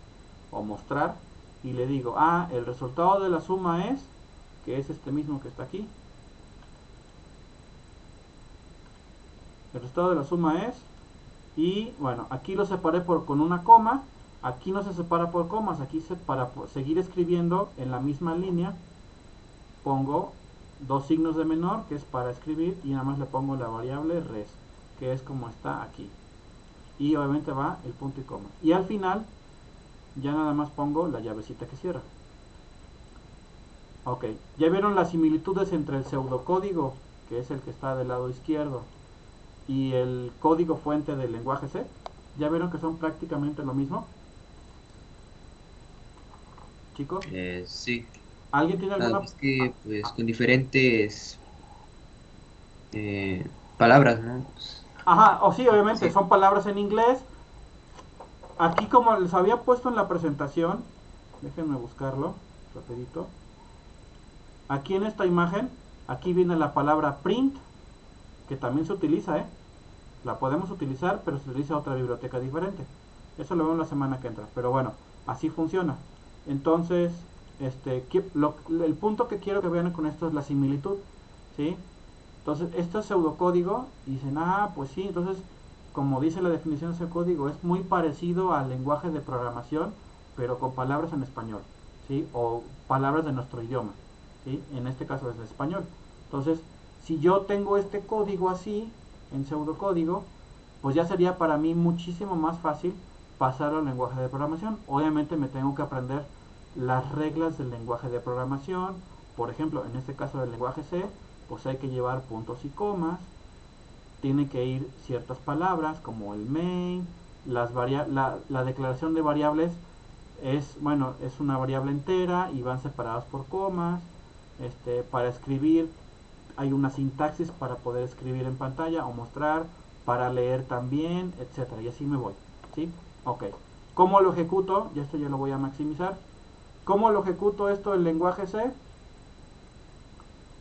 o mostrar, y le digo, el resultado de la suma es, que es este mismo que está aquí. El resultado de la suma es, y bueno, aquí lo separé con una coma. Aquí no se separa por comas, aquí para seguir escribiendo en la misma línea pongo dos signos de menor, que es para escribir, y nada más le pongo la variable res, que es como está aquí, y obviamente va el punto y coma, y al final ya nada más pongo la llavecita que cierra. Ok, ya vieron las similitudes entre el pseudocódigo, que es el que está del lado izquierdo, y el código fuente del lenguaje C. Ya vieron que son prácticamente lo mismo, chicos. Sí. ¿Alguien tiene Nada alguna? más que pues con diferentes palabras, ¿no? Pues, Ajá, o sí, obviamente sí. son palabras en inglés. Aquí, como les había puesto en la presentación, déjenme buscarlo rapidito. Aquí en esta imagen, aquí viene la palabra print, que también se utiliza, la podemos utilizar, pero se utiliza otra biblioteca diferente. Eso lo vemos la semana que entra, pero bueno, así funciona. Entonces, el punto que quiero que vean con esto es la similitud, ¿sí? Entonces, esto es pseudocódigo, y dicen, pues sí, entonces, como dice la definición de pseudocódigo, es muy parecido al lenguaje de programación, pero con palabras en español, ¿sí? O palabras de nuestro idioma, ¿sí? En este caso es de español. Entonces, si yo tengo este código así, en pseudocódigo, pues ya sería para mí muchísimo más fácil pasar al lenguaje de programación. Obviamente me tengo que aprender las reglas del lenguaje de programación. Por ejemplo, en este caso del lenguaje C, pues hay que llevar puntos y comas, tiene que ir ciertas palabras como el main, la declaración de variables es, bueno, es una variable entera y van separadas por comas. Para escribir hay una sintaxis para poder escribir en pantalla o mostrar, para leer también, etcétera, y así me voy, ¿sí? Ok. ¿Cómo lo ejecuto? Ya esto ya lo voy a maximizar. ¿Cómo lo ejecuto esto en lenguaje C?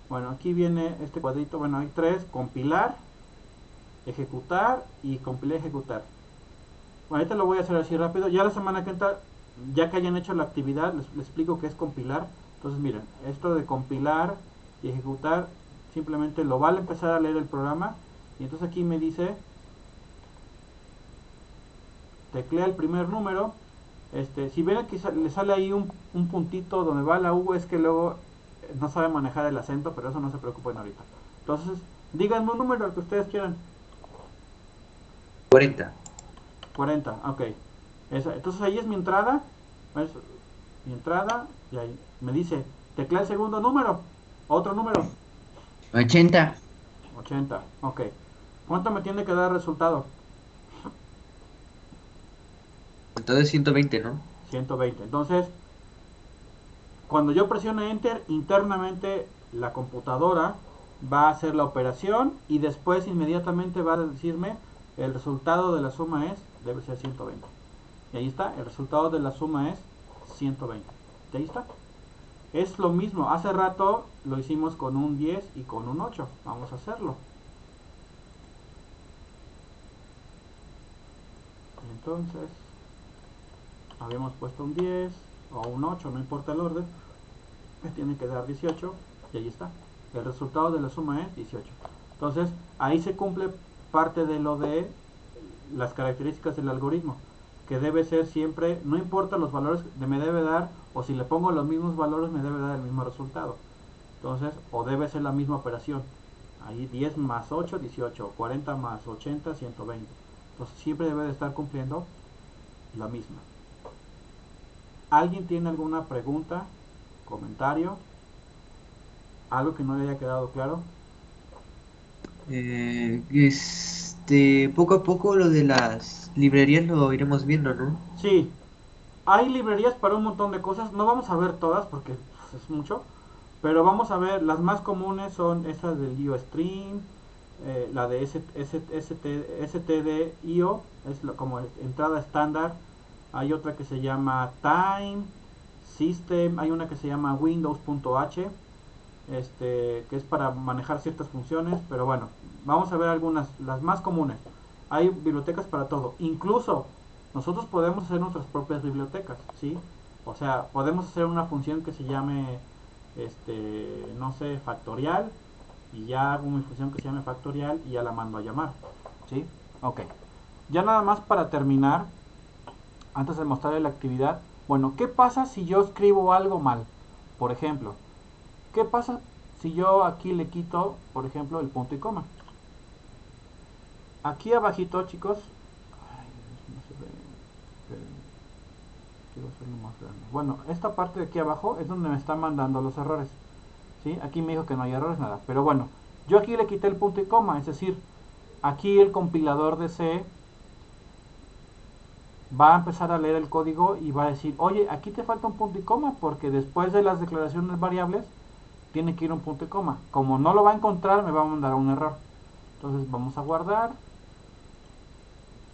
Bueno, aquí viene este cuadrito, bueno, hay tres: compilar, ejecutar y compilar y ejecutar. Bueno, ahorita lo voy a hacer así rápido. Ya la semana que entra, ya que hayan hecho la actividad, les explico qué es compilar. Entonces miren, esto de compilar y ejecutar, simplemente lo va a empezar a leer el programa, y entonces aquí me dice, teclea el primer número. Si ven que le sale ahí un puntito donde va la U, es que luego no sabe manejar el acento, pero eso no se preocupen ahorita. Entonces, díganme un número al que ustedes quieran. 40. 40, ok. Entonces ahí es mi entrada. Es mi entrada. Y ahí me dice, teclea el segundo número. Otro número. 80. 80, ok. ¿Cuánto me tiene que dar el resultado? Entonces 120, ¿no? 120. Entonces, cuando yo presione Enter, internamente la computadora va a hacer la operación, y después inmediatamente va a decirme el resultado de la suma debe ser 120. Y ahí está, el resultado de la suma es 120. Y ahí está. Es lo mismo, hace rato lo hicimos con un 10 y con un 8. Vamos a hacerlo. Entonces, habíamos puesto un 10 o un 8, no importa el orden, me tiene que dar 18, y ahí está. El resultado de la suma es 18. Entonces, ahí se cumple parte de lo de las características del algoritmo, que debe ser siempre, no importa los valores que me debe dar, o si le pongo los mismos valores me debe dar el mismo resultado. Entonces, o debe ser la misma operación. Ahí 10 más 8, 18, 40 más 80, 120. Entonces siempre debe de estar cumpliendo la misma. ¿Alguien tiene alguna pregunta, comentario? ¿Algo que no le haya quedado claro? Poco a poco lo de las librerías lo iremos viendo, ¿no? Sí, hay librerías para un montón de cosas. No vamos a ver todas porque pues, es mucho, pero vamos a ver, las más comunes son esas del UStream, la de STDIO, es como entrada estándar. Hay otra que se llama Time System, hay una que se llama Windows.h, que es para manejar ciertas funciones, pero bueno, vamos a ver algunas, las más comunes. Hay bibliotecas para todo, incluso nosotros podemos hacer nuestras propias bibliotecas, ¿sí? O sea, podemos hacer una función que se llame, no sé, factorial, y ya hago mi función que se llame factorial y ya la mando a llamar, ¿sí? Ok. Ya nada más para terminar, antes de mostrarle la actividad, bueno, ¿qué pasa si yo escribo algo mal? Por ejemplo, ¿qué pasa si yo aquí le quito, por ejemplo, el punto y coma? Aquí abajito, chicos, ay, no se ve, quiero hacerlo más grande. Bueno, esta parte de aquí abajo es donde me están mandando los errores, ¿sí? Aquí me dijo que no hay errores, nada, pero bueno, yo aquí le quité el punto y coma, es decir, aquí el compilador de C va a empezar a leer el código y va a decir, oye, aquí te falta un punto y coma, porque después de las declaraciones variables tiene que ir un punto y coma. Como no lo va a encontrar, me va a mandar un error. Entonces vamos a guardar,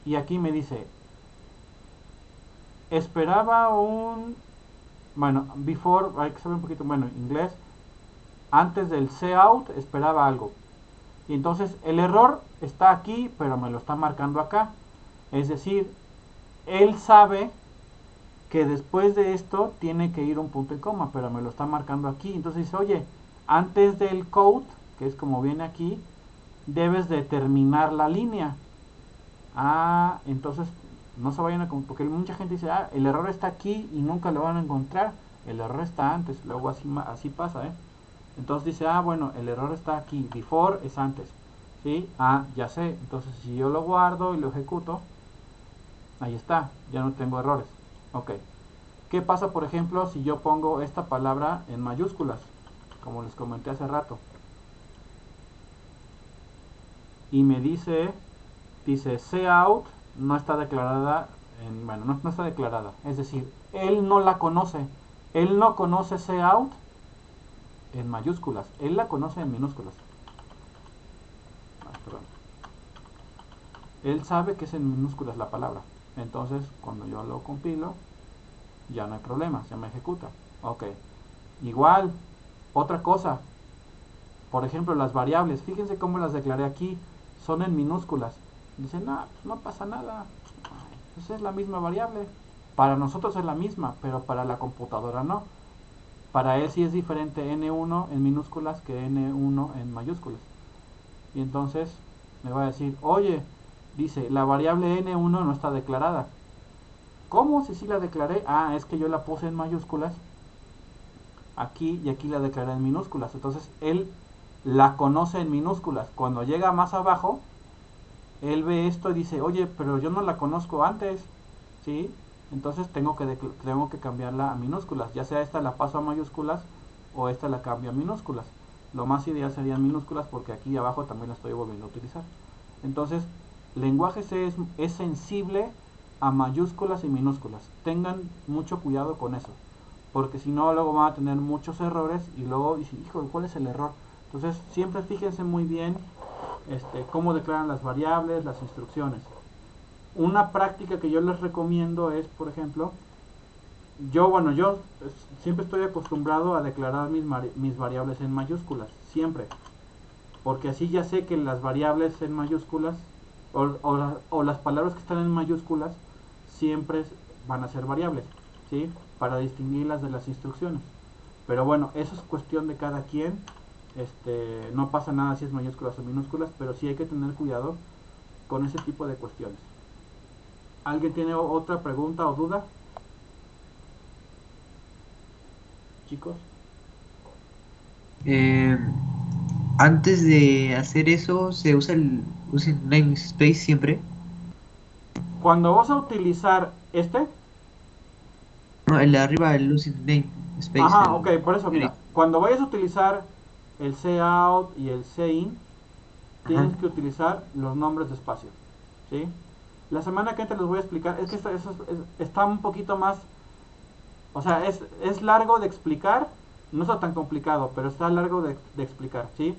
y aquí me dice, esperaba un, bueno, before, hay que saber un poquito, bueno, inglés, antes del cout esperaba algo. Y entonces el error está aquí, pero me lo está marcando acá. Es decir, él sabe que después de esto tiene que ir un punto y coma, pero me lo está marcando aquí. Entonces dice, oye, antes del quote, que es como viene aquí, debes de terminar la línea. Ah, entonces no se vayan a... porque mucha gente dice, ah, el error está aquí y nunca lo van a encontrar. El error está antes, luego así pasa, ¿eh? Entonces dice, ah, bueno, el error está aquí, before es antes, ¿sí? Ah, ya sé, entonces si yo lo guardo y lo ejecuto, ahí está, ya no tengo errores. Ok, ¿qué pasa, por ejemplo, si yo pongo esta palabra en mayúsculas? Como les comenté hace rato. Y me dice cout no está declarada, bueno, no está declarada. Es decir, él no la conoce. Él no conoce cout en mayúsculas. Él la conoce en minúsculas. Perdón. Él sabe que es en minúsculas la palabra. Entonces, cuando yo lo compilo, ya no hay problema, se me ejecuta. Ok. Igual, otra cosa. Por ejemplo, las variables. Fíjense cómo las declaré aquí. Son en minúsculas. Dicen, no, pues no pasa nada. Pues es la misma variable. Para nosotros es la misma, pero para la computadora no. Para él sí es diferente N1 en minúsculas que N1 en mayúsculas. Y entonces me va a decir, oye, dice, la variable N1 no está declarada. ¿Cómo? Si sí la declaré. Ah, es que yo la puse en mayúsculas aquí y aquí la declaré en minúsculas. Entonces él la conoce en minúsculas. Cuando llega más abajo, él ve esto y dice, oye, pero yo no la conozco antes, ¿sí? Entonces tengo que cambiarla a minúsculas. Ya sea esta la paso a mayúsculas o esta la cambio a minúsculas. Lo más ideal serían minúsculas porque aquí abajo también la estoy volviendo a utilizar. Entonces, lenguaje C es sensible a mayúsculas y minúsculas. Tengan mucho cuidado con eso, porque si no luego van a tener muchos errores y luego dicen, hijo, ¿cuál es el error? Entonces siempre fíjense muy bien cómo declaran las variables, las instrucciones. Una práctica que yo les recomiendo es, por ejemplo, yo siempre estoy acostumbrado a declarar mis variables en mayúsculas, siempre, porque así ya sé que las variables en mayúsculas o las palabras que están en mayúsculas siempre van a ser variables, ¿sí? Para distinguirlas de las instrucciones. Pero bueno, eso es cuestión de cada quien. No pasa nada si es mayúsculas o minúsculas, pero sí hay que tener cuidado con ese tipo de cuestiones. ¿Alguien tiene otra pregunta o duda? Chicos. Antes de hacer eso, se usa el namespace siempre. Cuando vas a utilizar No, el de arriba, el using namespace. ajá, ok, por eso, mira, cuando vayas a utilizar el cout y el cin, tienes que utilizar los nombres de espacio, ¿sí? La semana que entra les voy a explicar, es que eso está un poquito más, o sea, es largo de explicar, no está tan complicado, pero está largo de explicar, ¿sí?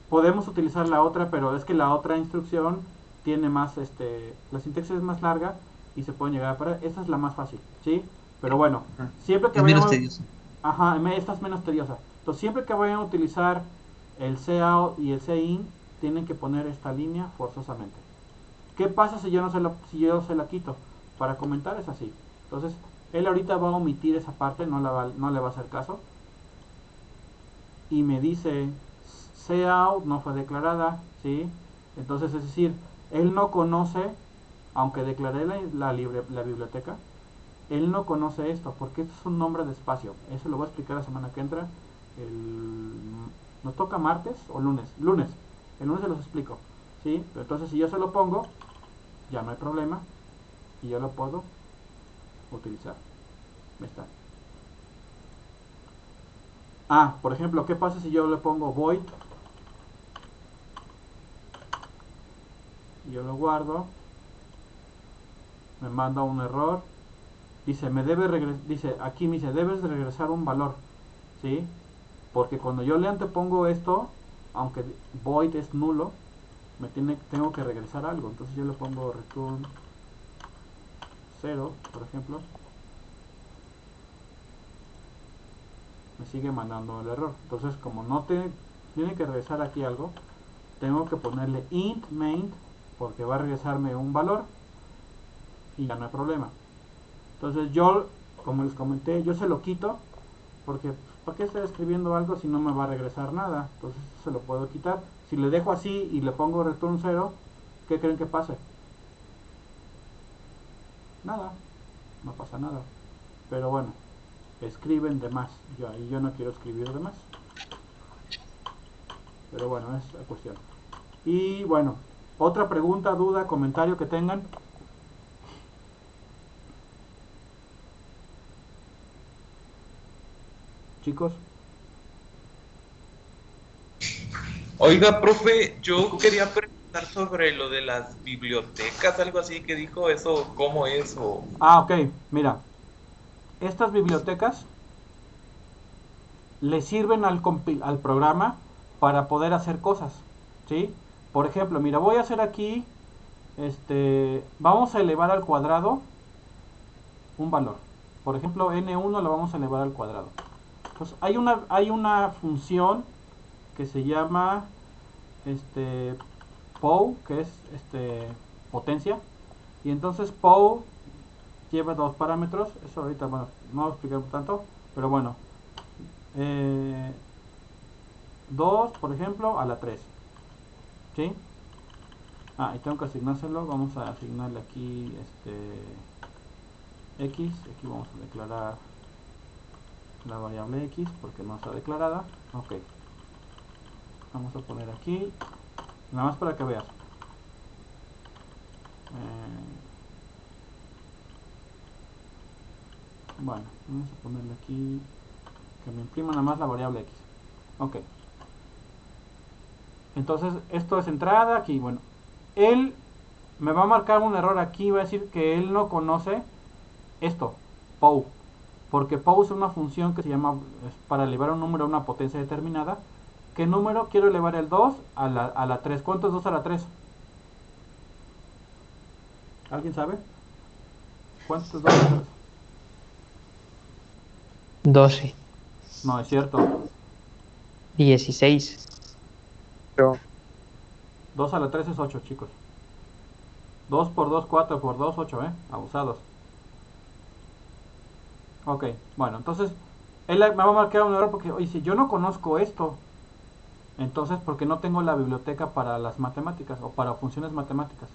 podemos utilizar la otra, pero es que la otra instrucción tiene más, la sintaxis es más larga y se pueden llegar a parar. Esa es la más fácil, ¿sí? Pero bueno, Ajá. siempre que Es menos vayamos... tedioso. Ajá, esta es menos tediosa. Entonces, siempre que vayan a utilizar el cout y el cin, tienen que poner esta línea forzosamente. ¿Qué pasa si yo no si yo se la quito? Para comentar es así. Entonces, él ahorita va a omitir esa parte, no le va a hacer caso. Y me dice, cout no fue declarada, ¿sí? Entonces, es decir, él no conoce, aunque declaré la biblioteca, él no conoce esto, porque esto es un nombre de espacio. Eso lo voy a explicar la semana que entra. ¿Nos toca martes o lunes? Lunes. El lunes se los explico, ¿sí? Pero entonces, si yo se lo pongo, ya no hay problema. Y yo lo puedo utilizar. Ahí está. Por ejemplo, ¿qué pasa si yo le pongo void? Yo lo guardo. Me manda un error. Dice, aquí me dice, debes regresar un valor, ¿sí? Porque cuando yo le antepongo esto, aunque void es nulo, tengo que regresar algo. Entonces yo le pongo return 0, por ejemplo. Me sigue mandando el error. Entonces, como no tiene que regresar aquí algo, tengo que ponerle int main, porque va a regresarme un valor y ya no hay problema. Entonces yo, como les comenté, yo se lo quito, porque ¿para qué estoy escribiendo algo si no me va a regresar nada? Entonces se lo puedo quitar. Si le dejo así y le pongo return 0, ¿qué creen que pase? Nada, no pasa nada. Pero bueno, escriben de más. Yo no quiero escribir de más. Pero bueno, es la cuestión. Y bueno, otra pregunta, duda, comentario que tengan. Chicos. Oiga, profe, yo quería preguntar sobre lo de las bibliotecas, algo así que dijo eso, ¿cómo es? Ok, mira. Estas bibliotecas le sirven al programa para poder hacer cosas, ¿sí? Por ejemplo, mira, voy a hacer aquí, vamos a elevar al cuadrado un valor. Por ejemplo, n1 lo vamos a elevar al cuadrado. Entonces, hay una función que se llama POW, que es potencia. Y entonces POW lleva dos parámetros. Eso ahorita, bueno, no lo expliqué tanto, pero bueno. 2, por ejemplo, a la 3. ¿Sí? Y tengo que asignárselo. Vamos a asignarle aquí x. Aquí vamos a declarar la variable x porque no está declarada. Ok. Vamos a poner aquí. Nada más para que veas. Bueno, vamos a ponerle aquí que me imprima nada más la variable x. Ok. Entonces, esto es entrada aquí. Bueno, él me va a marcar un error aquí. Va a decir que él no conoce esto, POW. Porque POW es una función que se llama para elevar un número a una potencia determinada. ¿Qué número? Quiero elevar el 2 a la 3. ¿Cuánto es 2 a la 3? ¿Alguien sabe? ¿Cuánto es 2 a la 3? 12, No, es cierto. 16. Pero 2 a la 3 es 8, chicos. 2 por 2, 4 por 2, 8, abusados. Ok, bueno, entonces él me va a marcar un error porque, oye, si yo no conozco esto, entonces, porque no tengo la biblioteca para las matemáticas o para funciones matemáticas.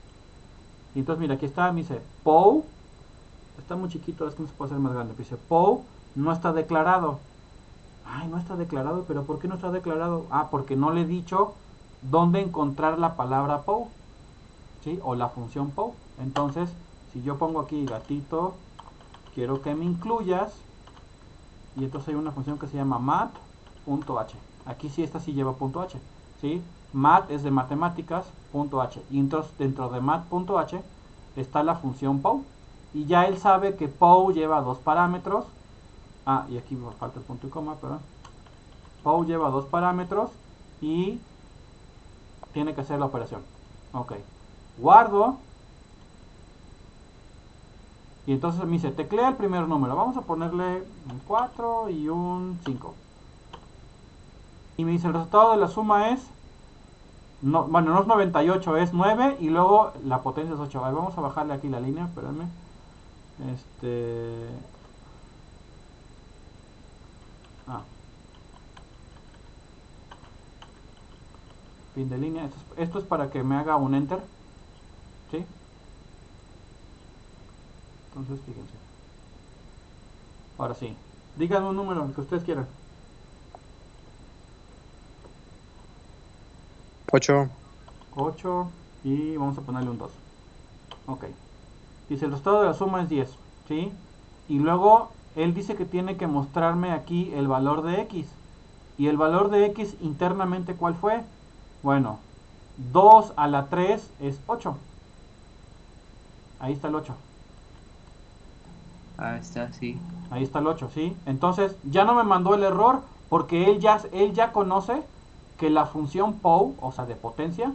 Y entonces, mira, aquí está, me dice POW, está muy chiquito, es que no se puede hacer más grande. Dice POW no está declarado. Ay, no está declarado, pero ¿por qué no está declarado? Porque no le he dicho dónde encontrar la palabra POW, ¿sí? O la función POW. Entonces, si yo pongo aquí gatito, quiero que me incluyas, y entonces hay una función que se llama mat.h. Aquí sí, esta sí lleva .h, ¿sí? Mat es de matemáticas, .h. Y entonces dentro de mat.h está la función POW. Y ya él sabe que POW lleva dos parámetros. Y aquí me falta el punto y coma, perdón. POW lleva dos parámetros y tiene que hacer la operación. Ok. Guardo. Y entonces me dice, teclea el primer número. Vamos a ponerle un 4 y un 5. Y me dice, el resultado de la suma es... No, bueno, no es 98, es 9 y luego la potencia es 8. A ver, vamos a bajarle aquí la línea, espérenme. Fin de línea. Esto es para que me haga un enter. ¿Sí? Entonces, fíjense. Ahora sí. Díganme un número, el que ustedes quieran. 8. 8 y vamos a ponerle un 2. Ok. Dice, el resultado de la suma es 10. ¿Sí? Y luego, él dice que tiene que mostrarme aquí el valor de X. Y el valor de X internamente, ¿cuál fue? Bueno, 2 a la 3 es 8. Ahí está el 8. Ah, está, sí. Ahí está el 8, ¿sí? Entonces, ya no me mandó el error porque él ya conoce que la función POW, o sea, de potencia,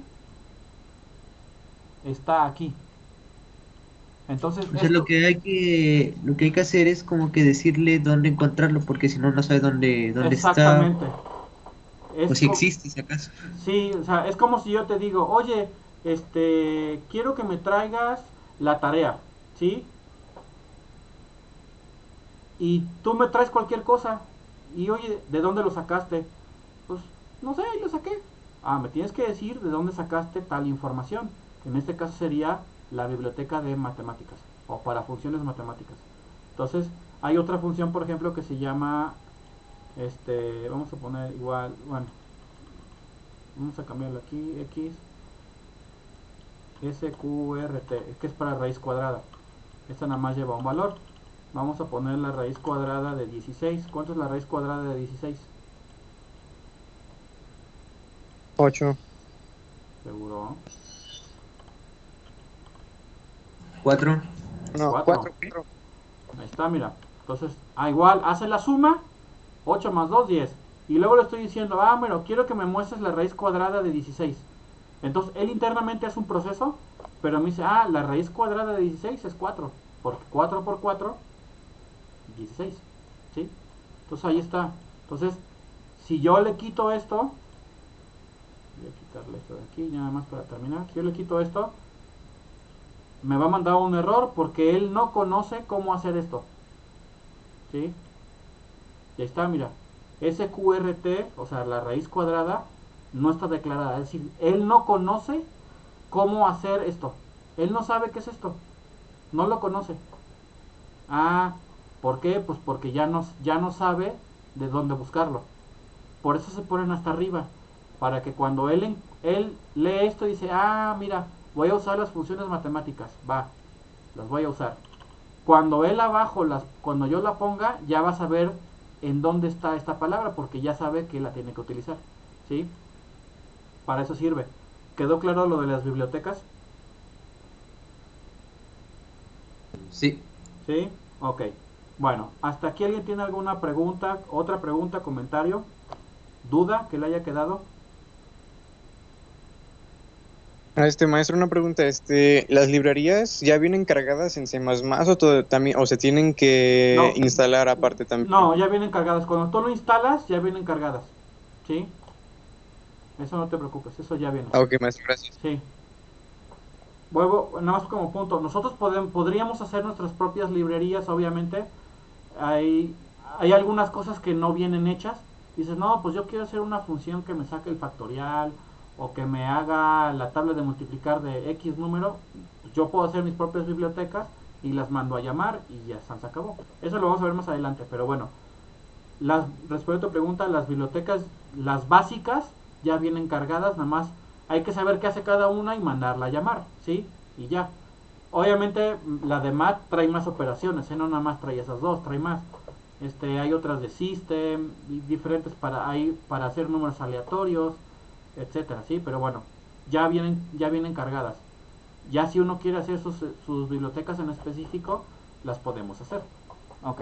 está aquí. Entonces, Entonces lo que hay que hacer es como que decirle dónde encontrarlo, porque si no, no sabe dónde está, exactamente. o si existe, si acaso. Sí, o sea, es como si yo te digo, oye, quiero que me traigas la tarea, ¿sí? Y tú me traes cualquier cosa. Y oye, ¿de dónde lo sacaste? Pues, no sé, lo saqué. Ah, me tienes que decir de dónde sacaste tal información. Que en este caso sería la biblioteca de matemáticas. O para funciones matemáticas. Entonces, hay otra función, por ejemplo, que se llama... vamos a poner igual... Bueno. Vamos a cambiarlo aquí. X. SQRT. Que es para raíz cuadrada. Esta nada más lleva un valor. Vamos a poner la raíz cuadrada de 16. ¿Cuánto es la raíz cuadrada de 16? 8. Seguro. 4. No, 4. 4. Ahí está, mira. Entonces, igual, hace la suma. 8 más 2, 10. Y luego le estoy diciendo, bueno, quiero que me muestres la raíz cuadrada de 16. Entonces, él internamente hace un proceso, pero me dice, la raíz cuadrada de 16 es 4. Porque 4 por 4, 16. ¿Sí? Entonces, ahí está. Entonces, si yo le quito esto, voy a quitarle esto de aquí, nada más para terminar. Si yo le quito esto, me va a mandar un error porque él no conoce cómo hacer esto. ¿Sí? Y ahí está, mira. SQRT, o sea, la raíz cuadrada, no está declarada. Es decir, él no conoce cómo hacer esto. Él no sabe qué es esto. No lo conoce. ¿Por qué? Pues porque ya no sabe de dónde buscarlo. Por eso se ponen hasta arriba. Para que cuando él lee esto y dice, mira, voy a usar las funciones matemáticas. Las voy a usar. Cuando él abajo, cuando yo la ponga, ya va a saber en dónde está esta palabra, porque ya sabe que la tiene que utilizar. ¿Sí? Para eso sirve. ¿Quedó claro lo de las bibliotecas? Sí. ¿Sí? Ok. Bueno, hasta aquí alguien tiene alguna pregunta, otra pregunta, comentario, duda que le haya quedado. Maestro, una pregunta, ¿las librerías ya vienen cargadas en C++ también, o se tienen que No. instalar aparte también? No, ya vienen cargadas. Cuando tú lo instalas, ya vienen cargadas. ¿Sí? Eso no te preocupes, eso ya viene. Ok, maestro, gracias. Sí. Vuelvo, nada más como punto. Nosotros podríamos hacer nuestras propias librerías, obviamente. Hay algunas cosas que no vienen hechas. Dices, no, pues yo quiero hacer una función que me saque el factorial o que me haga la tabla de multiplicar de X número. Yo puedo hacer mis propias bibliotecas y las mando a llamar y ya se acabó. Eso lo vamos a ver más adelante, pero bueno. Respecto a tu pregunta, las bibliotecas, las básicas, ya vienen cargadas, nada más hay que saber qué hace cada una y mandarla a llamar, ¿sí? Y ya. Obviamente la de Mat trae más operaciones, no nada más trae esas dos, trae más. Hay otras de System, diferentes para hacer números aleatorios, etcétera, ¿sí? Pero bueno, ya vienen cargadas. Ya si uno quiere hacer sus bibliotecas en específico, las podemos hacer. Ok.